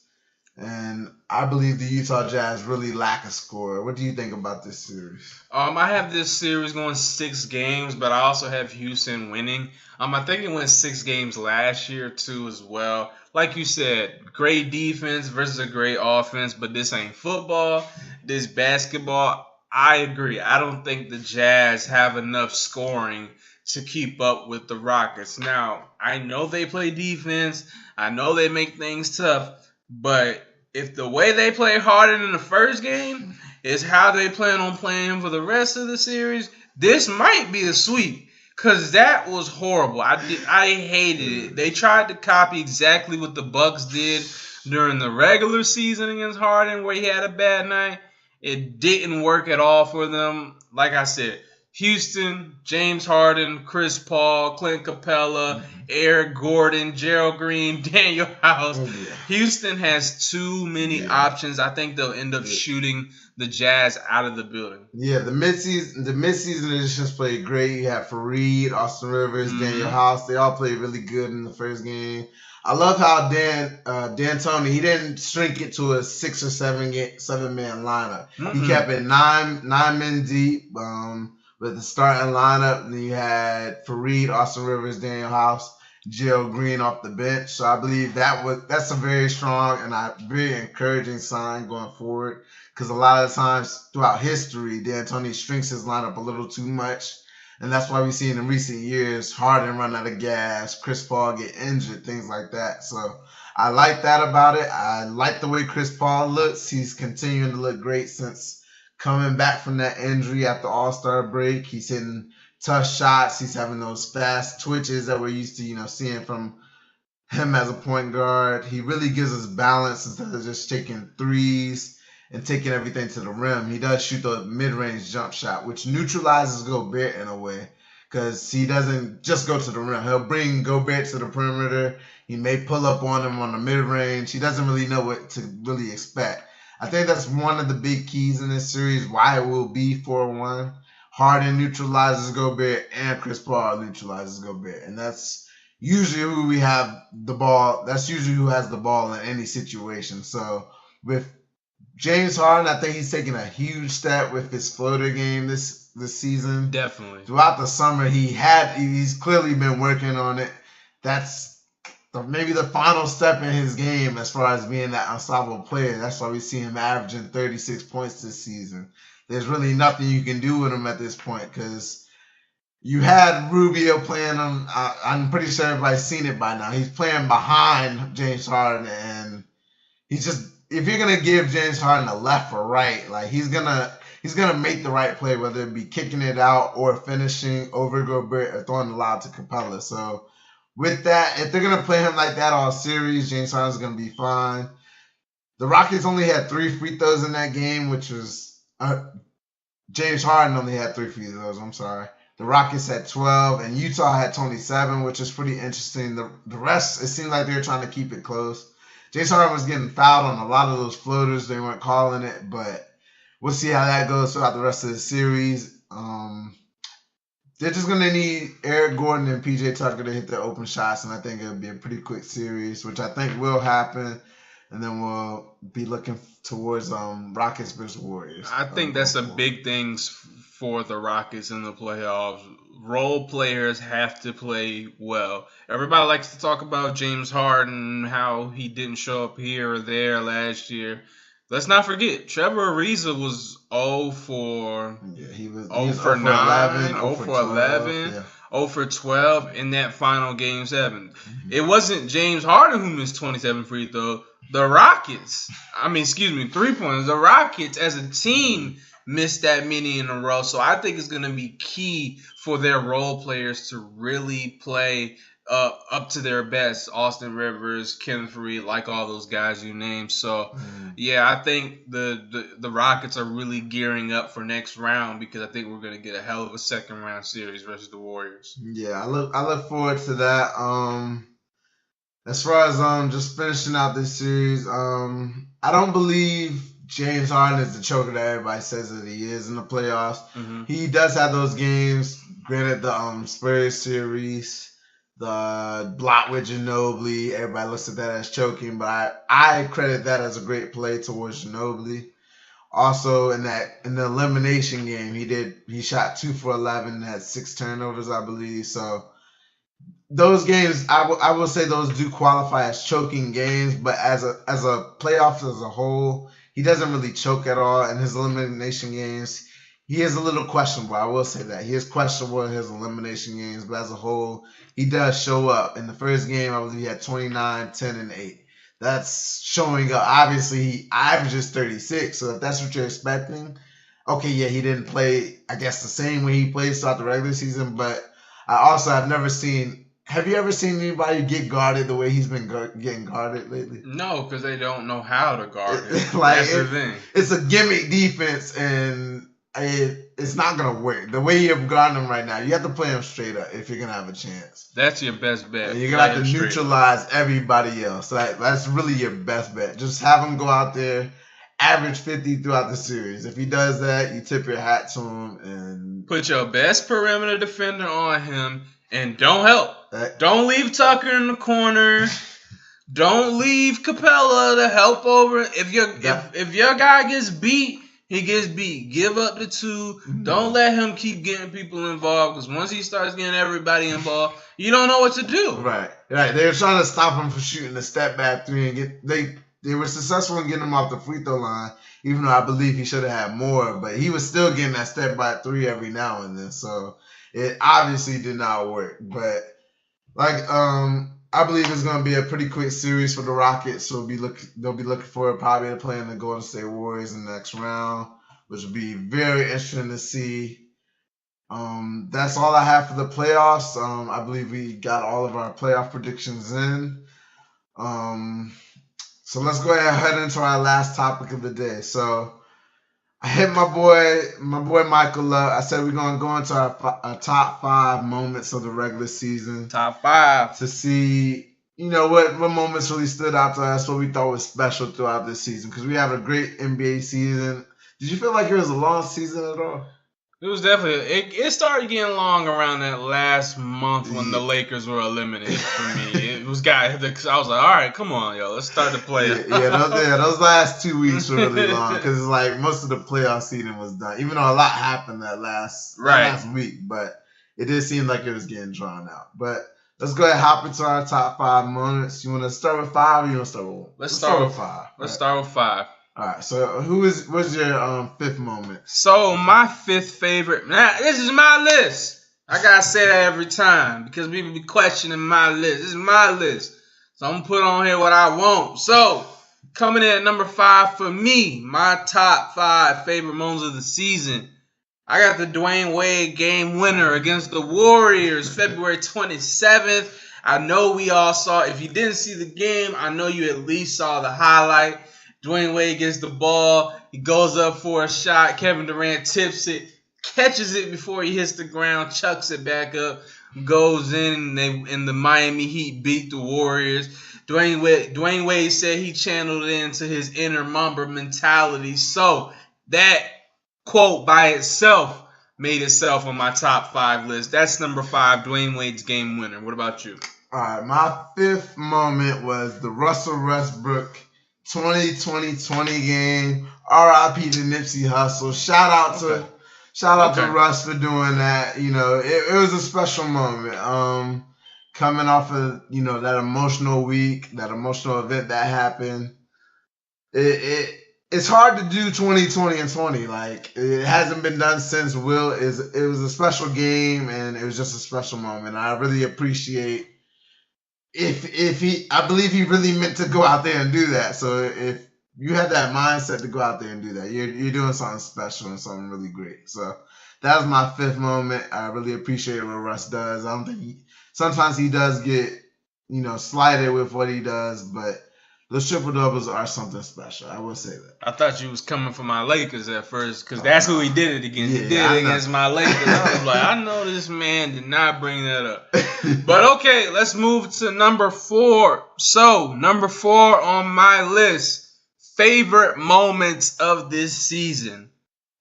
S3: And I believe the Utah Jazz really lack a scorer. What do you think about this series?
S2: I have this series going 6 games, but I also have Houston winning. I think it went 6 games last year too as well. Like you said, great defense versus a great offense, but this ain't football. This basketball. I agree. I don't think the Jazz have enough scoring to keep up with the Rockets. Now, I know they play defense. I know they make things tough. But if the way they play Harden in the first game is how they plan on playing for the rest of the series, this might be a sweep. Because that was horrible. I hated it. They tried to copy exactly what the Bucks did during the regular season against Harden, where he had a bad night. It didn't work at all for them. Like I said, Houston, James Harden, Chris Paul, Clint Capella, Eric Gordon, Gerald Green, Daniel House. Houston has too many options. I think they'll end up shooting the Jazz out of the building.
S3: Yeah, the midseason additions played great. You had Fareed, Austin Rivers, Daniel House. They all played really good in the first game. I love how D'Antoni, he didn't shrink it to a 6 or 7 man lineup. He kept it nine men deep with the starting lineup. And then you had Fareed, Austin Rivers, Daniel House, Gerald Green off the bench. So I believe that's a very strong and a very encouraging sign going forward. Because a lot of the times throughout history, D'Antoni shrinks his lineup a little too much. And that's why we've seen in recent years Harden run out of gas, Chris Paul get injured, things like that. So I like that about it. I like the way Chris Paul looks. He's continuing to look great since coming back from that injury at the All-Star break. He's hitting tough shots. He's having those fast twitches that we're used to, seeing from him as a point guard. He really gives us balance instead of just taking threes and taking everything to the rim. He does shoot the mid-range jump shot, which neutralizes Gobert in a way because he doesn't just go to the rim. He'll bring Gobert to the perimeter. He may pull up on him on the mid-range. He doesn't really know what to really expect. I think that's one of the big keys in this series, why it will be 4-1. Harden neutralizes Gobert and Chris Paul neutralizes Gobert. And that's usually who we have the ball. That's usually who has the ball in any situation. So with James Harden, I think he's taking a huge step with his floater game this season.
S2: Definitely.
S3: Throughout the summer, he's clearly been working on it. That's maybe the final step in his game as far as being that unstoppable player. That's why we see him averaging 36 points this season. There's really nothing you can do with him at this point because you had Rubio playing on. I'm pretty sure everybody's seen it by now. He's playing behind James Harden, and he's just. If you're gonna give James Harden a left or right, like he's gonna make the right play, whether it be kicking it out or finishing over Gobert or throwing the lob to Capella. So with that, if they're gonna play him like that all series, James Harden's gonna be fine. The Rockets only had 3 free throws in that game, which was James Harden only had 3 free throws. I'm sorry. The Rockets had 12, and Utah had 27, which is pretty interesting. The rest, it seemed like they were trying to keep it close. James Harden was getting fouled on a lot of those floaters. They weren't calling it, but we'll see how that goes throughout the rest of the series. They're just going to need Eric Gordon and PJ Tucker to hit their open shots, and I think it'll be a pretty quick series, which I think will happen. And then we'll be looking towards Rockets versus Warriors.
S2: I think that's a big thing for the Rockets in the playoffs. Role players have to play well. Everybody likes to talk about James Harden, how he didn't show up here or there last year. Let's not forget, Trevor Ariza was 0 for 9, 0 for 11, 0 for 12 in that final Game 7. It wasn't James Harden who missed 27 free throws. The Rockets, 3-pointers. The Rockets as a team missed that many in a row. So I think it's going to be key for their role players to really play up to their best. Austin Rivers, Kenneth Fareed, like all those guys you named. So, yeah, I think the Rockets are really gearing up for next round because I think we're going to get a hell of a second-round series versus the Warriors.
S3: Yeah, I look forward to that. As far as just finishing out this series, I don't believe James Harden is the choker that everybody says that he is in the playoffs. He does have those games. Granted, the Spurs series, the block with Ginobili, everybody looks at that as choking, but I credit that as a great play towards Ginobili. Also, in the elimination game, he shot 2 for 11 and had 6 turnovers, I believe. So those games, I will say those do qualify as choking games, but as a playoff as a whole, he doesn't really choke at all. In his elimination games, he is a little questionable. I will say that. He is questionable in his elimination games, but as a whole, he does show up. In the first game, I believe he had 29, 10, and 8. That's showing up. Obviously, he averages 36, so if that's what you're expecting, okay, yeah, he didn't play, I guess, the same way he plays throughout the regular season, but I also have never seen... Have you ever seen anybody get guarded the way he's been getting guarded lately?
S2: No, because they don't know how to guard him.
S3: That's
S2: the thing.
S3: It's a gimmick defense, and it's not going to work. The way you're guarding him right now, you have to play him straight up if you're going to have a chance.
S2: That's your best bet.
S3: And you're going to have to neutralize everybody else. So that's really your best bet. Just have him go out there, average 50 throughout the series. If he does that, you tip your hat to him. And
S2: put your best perimeter defender on him. And don't help. Don't leave Tucker in the corner. Don't leave Capella to help over. If your guy gets beat, he gets beat. Give up the 2. Mm-hmm. Don't let him keep getting people involved, because once he starts getting everybody involved, you don't know what to do.
S3: Right. They were trying to stop him from shooting a step back 3 and they were successful in getting him off the free throw line, even though I believe he should have had more, but he was still getting that step back 3 every now and then. So it obviously did not work, but I believe it's going to be a pretty quick series for the Rockets. So they'll be looking forward probably to playing the Golden State Warriors in the next round, which will be very interesting to see. That's all I have for the playoffs. I believe we got all of our playoff predictions in. So let's go ahead and head into our last topic of the day. So I hit my boy Michael up. I said we're going to go into our top 5 moments of the regular season.
S2: Top 5.
S3: To see, what moments really stood out to us, what we thought was special throughout this season. Because we have a great NBA season. Did you feel like it was a long season at all?
S2: It was definitely. It started getting long around that last month when the Lakers were eliminated for me. It was I was like, all right, come on, yo, let's start the playoffs.
S3: Those last 2 weeks were really long because it's like most of the playoff season was done. Even though a lot happened that last week, but it did seem like it was getting drawn out. But let's go ahead and hop into our top 5 moments. You want to start with 5 or you want to start with 1?
S2: Let's start with
S3: 5.
S2: Let's start with 5.
S3: All right, so what's your 5th moment?
S2: So my 5th favorite. Now, this is my list. I gotta say that every time because people be questioning my list. This is my list, so I'm gonna put on here what I want. So coming in at number 5 for me, my top 5 favorite moments of the season. I got the Dwayne Wade game winner against the Warriors, February 27th. I know we all saw. If you didn't see the game, I know you at least saw the highlight. Dwayne Wade gets the ball. He goes up for a shot. Kevin Durant tips it, catches it before he hits the ground, chucks it back up, goes in, and the Miami Heat beat the Warriors. Dwayne Wade said he channeled it into his inner Mamba mentality. So that quote by itself made itself on my top 5 list. That's number 5, Dwayne Wade's game winner. What about you?
S3: All right, my 5th moment was the Russell Westbrook 2020 game. R.I.P. to Nipsey Hussle. Shout out to Russ for doing that. It was a special moment. Coming off of that emotional week, that emotional event that happened. It's hard to do 2020 and 20. Like, it hasn't been done since Will. It was a special game, and it was just a special moment. I really appreciate I believe he really meant to go out there and do that. So if you have that mindset to go out there and do that, you're doing something special and something really great. So that was my 5th moment. I really appreciate what Russ does. I don't think sometimes he does get, slighted with what he does, but those triple doubles are something special. I will say that.
S2: I thought you was coming for my Lakers at first because that's who he did it against. He did it against my Lakers. I was like, I know this man did not bring that up. But okay, let's move to number 4. So number 4 on my list, favorite moments of this season.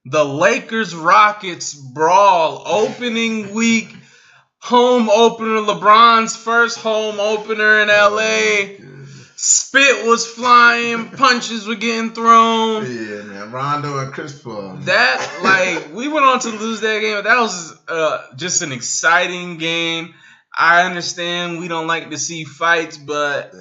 S2: The Lakers-Rockets brawl, opening week, home opener, LeBron's first home opener in L.A., spit was flying, punches were getting thrown.
S3: Yeah, man. Rondo and Chris Paul.
S2: We went on to lose that game. That was just an exciting game. I understand we don't like to see fights, but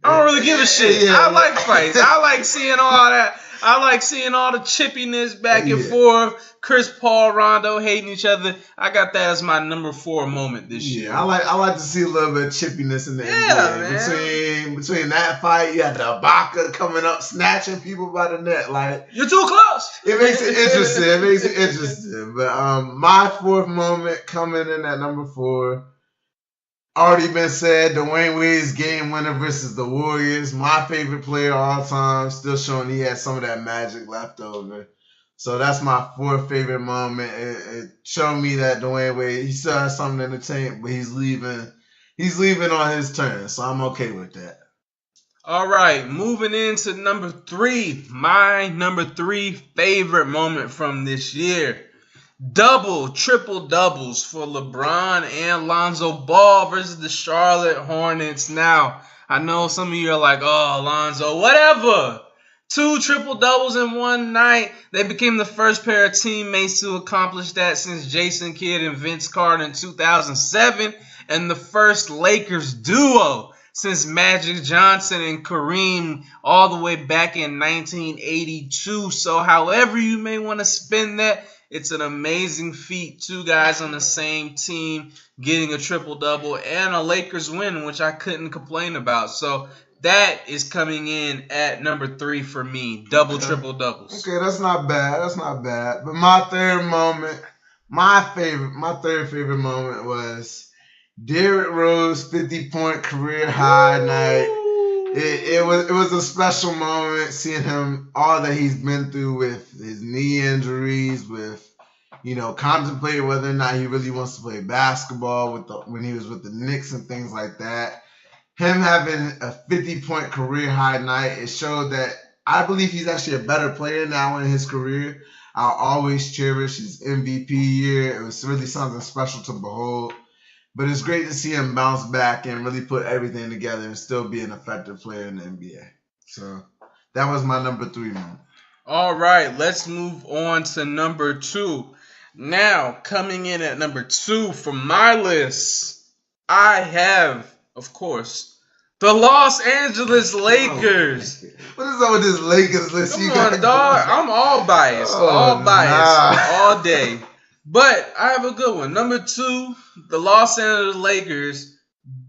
S2: I don't really give a shit. I like fights. I like seeing all that. I like seeing all the chippiness back and forth. Chris Paul, Rondo hating each other. I got that as my number 4 moment this year.
S3: I like to see a little bit of chippiness in the NBA.
S2: Man.
S3: Between that fight, you had the Ibaka coming up, snatching people by the neck. Like,
S2: you're too close.
S3: It makes it interesting. But my 4th moment coming in at number 4. Already been said, Dwayne Wade's game winner versus the Warriors. My favorite player of all time. Still showing he had some of that magic left over. So that's my 4th favorite moment. It showed me that Dwayne Wade, he still has something in the tank, but he's leaving on his turn. So I'm okay with that.
S2: All right, moving into number 3. My number 3 favorite moment from this year. Triple doubles for LeBron and Lonzo Ball versus the Charlotte Hornets. Now, I know some of you are like, oh, Lonzo, whatever. 2 triple doubles in one night. They became the first pair of teammates to accomplish that since Jason Kidd and Vince Carter in 2007, and the first Lakers duo since Magic Johnson and Kareem all the way back in 1982. So however you may want to spin that, it's an amazing feat. 2 guys on the same team getting a triple-double and a Lakers win, which I couldn't complain about. So that is coming in at number 3 for me. Triple-doubles.
S3: Okay, that's not bad. But my third moment, my third favorite moment was Derrick Rose 50-point career high night. It was a special moment seeing him, all that he's been through with his knee injuries, with, contemplating whether or not he really wants to play basketball when he was with the Knicks and things like that. Him having a 50-point career high night, it showed that I believe he's actually a better player now in his career. I'll always cherish his MVP year. It was really something special to behold. But it's great to see him bounce back and really put everything together and still be an effective player in the NBA. So that was my number 3 moment.
S2: All right, let's move on to number 2. Now, coming in at number 2 from my list, I have, of course, the Los Angeles Lakers.
S3: What is up with this Lakers list?
S2: Come on, dog. I'm all biased. All day. But I have a good one. Number 2, the Los Angeles Lakers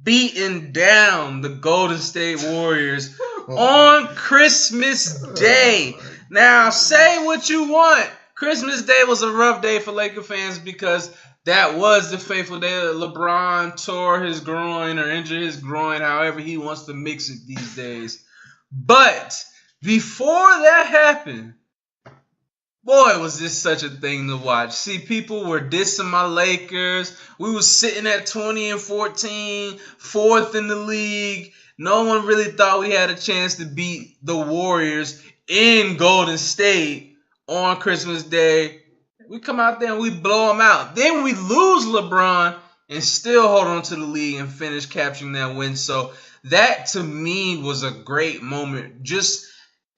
S2: beating down the Golden State Warriors on Christmas Day. Now, say what you want. Christmas Day was a rough day for Laker fans because that was the fateful day that LeBron tore his groin or injured his groin, however he wants to mix it these days. But before that happened, boy, was this such a thing to watch. See, people were dissing my Lakers. We was sitting at 20-14, 4th in the league. No one really thought we had a chance to beat the Warriors in Golden State on Christmas Day. We come out there and we blow them out. Then we lose LeBron and still hold on to the lead and finish capturing that win. So that, to me, was a great moment. Just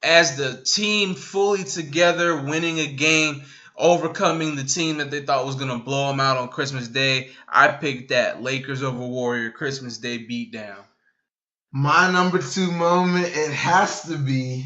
S2: as the team fully together, winning a game, overcoming the team that they thought was going to blow them out on Christmas Day. I picked that Lakers over Warrior Christmas Day beatdown.
S3: My number 2 moment, it has to be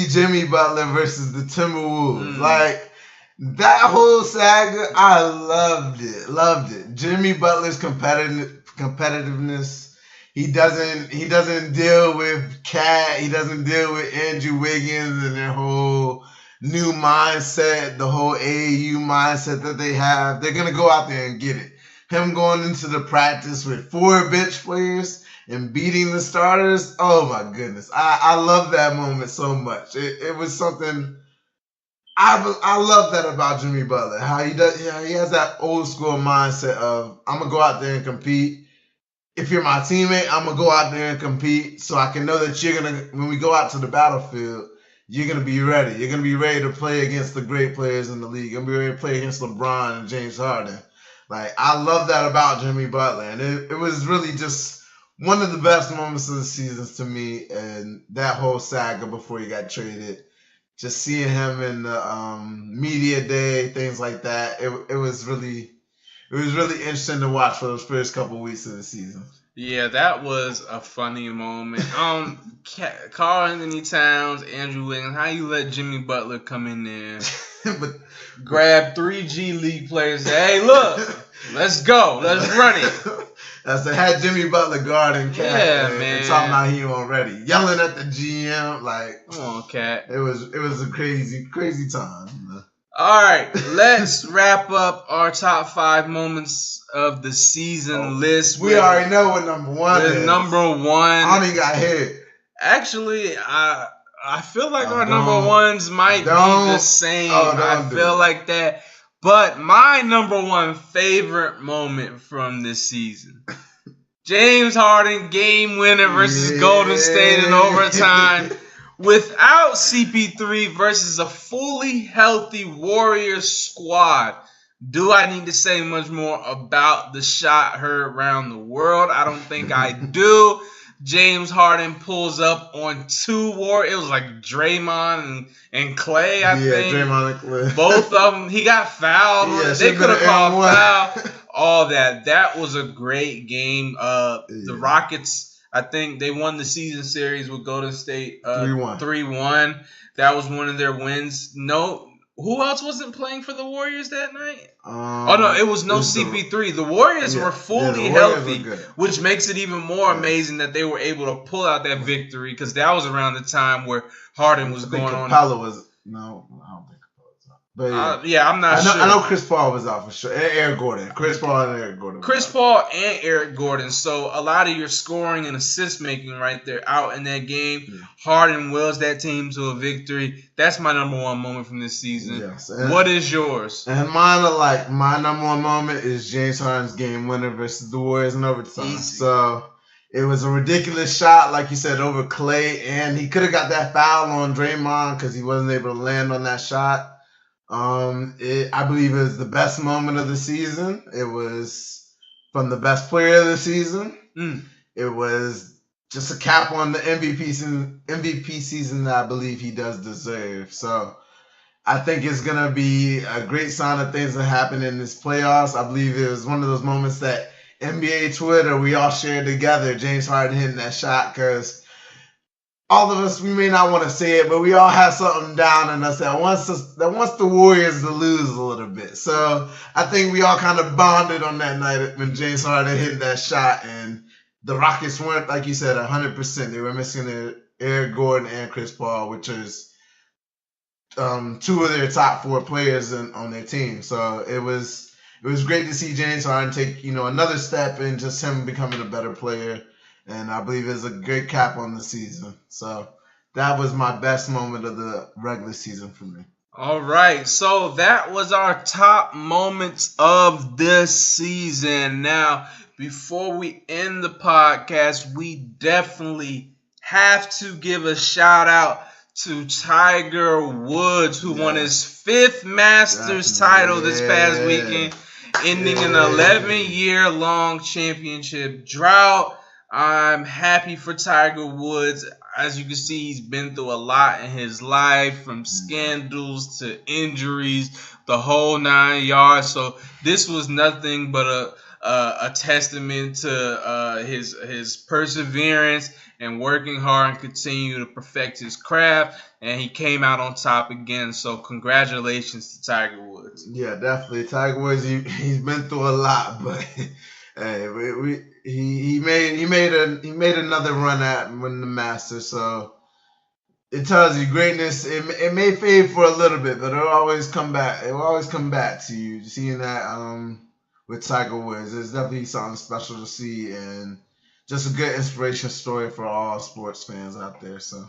S3: Jimmy Butler versus the Timberwolves. Like, that whole saga, I loved it. Jimmy Butler's competitiveness. He doesn't deal with Cat. He doesn't deal with Andrew Wiggins and their whole new mindset, the whole AAU mindset that they have. They're gonna go out there and get it. Him going into the practice with 4 bench players and beating the starters. Oh my goodness, I love that moment so much. It was something. I love that about Jimmy Butler. How he does. He has that old school mindset of, I'm gonna go out there and compete. If you're my teammate, I'm going to go out there and compete so I can know that you're going to, when we go out to the battlefield, you're going to be ready. You're going to be ready to play against the great players in the league. You're going to be ready to play against LeBron and James Harden. Like, I love that about Jimmy Butler. And it was really just one of the best moments of the season to me. And that whole saga before he got traded, just seeing him in the media day, things like that, it was really interesting to watch for those first couple weeks of the season.
S2: Yeah, that was a funny moment. Karl Anthony Towns, Andrew Wiggins, how you let Jimmy Butler come in there,
S3: but
S2: grab 3 G League players, say, hey, look, let's go, let's run it.
S3: As they had Jimmy Butler guarding Cat and talking about he wasn't ready, yelling at the GM like,
S2: come on, Cat.
S3: It was a crazy time.
S2: All right, let's wrap up our top 5 moments of the season list.
S3: We already know what number 1 is.
S2: Number 1.
S3: I don't even got hit.
S2: Actually, I feel like our number ones might be the same. I feel like that. But my number 1 favorite moment from this season, James Harden game winner versus Golden State in overtime. Without CP3 versus a fully healthy Warriors squad. Do I need to say much more about the shot heard around the world? I don't think I do. James Harden pulls up on 2 Warriors. It was like Draymond and Clay, I think.
S3: Yeah, Draymond and Clay.
S2: Both of them. He got fouled.
S3: Yeah,
S2: they could have called foul. All that. That was a great game. The Rockets, I think they won the season series with Golden State 3-1. That was one of their wins. No, who else wasn't playing for the Warriors that night? It was no CP3. The Warriors were fully healthy, which makes it even more amazing that they were able to pull out that victory because that was around the time where Harden was going on.
S3: Capella was no, I don't think. But
S2: I'm not sure.
S3: I know Chris Paul was out for sure. And Eric Gordon. Chris Paul and
S2: Eric Gordon. So a lot of your scoring and assist making right there out in that game. Yeah. Harden wills that team to a victory. That's my number 1 moment from this season. Yes. What is yours?
S3: And my number 1 moment is James Harden's game winner versus the Warriors in overtime. Easy. So it was a ridiculous shot, like you said, over Clay, and he could have got that foul on Draymond because he wasn't able to land on that shot. I believe it was the best moment of the season. It was from the best player of the season. It was just a cap on the MVP season that I believe he does deserve. So I think it's going to be a great sign of things that happen in this playoffs. I believe it was one of those moments that NBA Twitter, we all shared together, James Harden hitting that shot because all of us, we may not want to say it, but we all have something down in us that wants the Warriors to lose a little bit. So I think we all kind of bonded on that night when James Harden hit that shot, and the Rockets weren't, like you said, 100%. They were missing their Eric Gordon and Chris Paul, which is 2 of their top 4 players on their team. So it was great to see James Harden take another step in just him becoming a better player. And I believe it's a great cap on the season. So that was my best moment of the regular season for me.
S2: All right. So that was our top moments of this season. Now, before we end the podcast, we definitely have to give a shout out to Tiger Woods, who won his 5th Masters title this past weekend, ending an 11-year-long championship drought. I'm happy for Tiger Woods. As you can see, he's been through a lot in his life, from scandals to injuries, the whole 9 yards. So this was nothing but a testament to his perseverance and working hard and continue to perfect his craft. And he came out on top again. So congratulations to Tiger Woods.
S3: Yeah, definitely. Tiger Woods, he's been through a lot, but hey, he made another run at winning the Masters, so it tells you greatness. It may fade for a little bit, but it'll always come back. It will always come back to you. Seeing that with Tiger Woods, it's definitely something special to see, and just a good inspiration story for all sports fans out there. So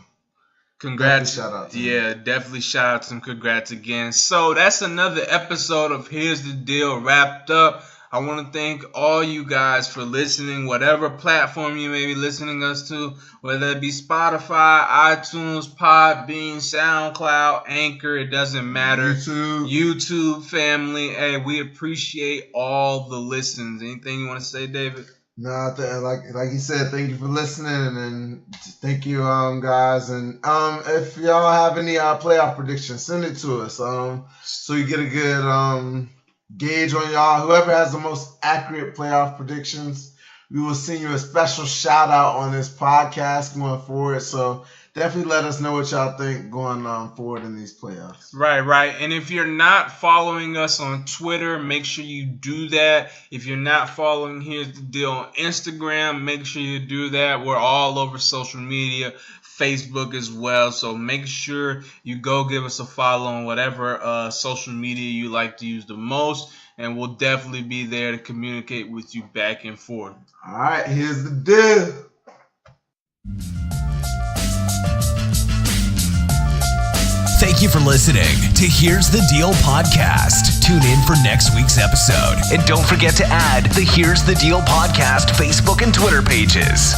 S2: congrats.
S3: Shout out to
S2: him. Definitely shout out to him. Congrats again. So that's another episode of Here's the Deal wrapped up. I want to thank all you guys for listening, whatever platform you may be listening us to, whether it be Spotify, iTunes, Podbean, SoundCloud, Anchor, it doesn't matter. YouTube family. Hey, we appreciate all the listens. Anything you want to say, David?
S3: No, like you said, thank you for listening, and thank you, guys. And if y'all have any playoff predictions, send it to us, so you get a good gauge on y'all. Whoever has the most accurate playoff predictions, we will send you a special shout out on this podcast going forward. So definitely let us know what y'all think going forward in these playoffs.
S2: Right. And if you're not following us on Twitter, make sure you do that. If you're not following Here's the Deal on Instagram, make sure you do that. We're all over social media, Facebook as well. So make sure you go give us a follow on whatever social media you like to use the most. And we'll definitely be there to communicate with you back and forth.
S3: All right, here's the deal.
S1: Thank you for listening to Here's the Deal podcast. Tune in for next week's episode. And don't forget to add the Here's the Deal podcast Facebook and Twitter pages.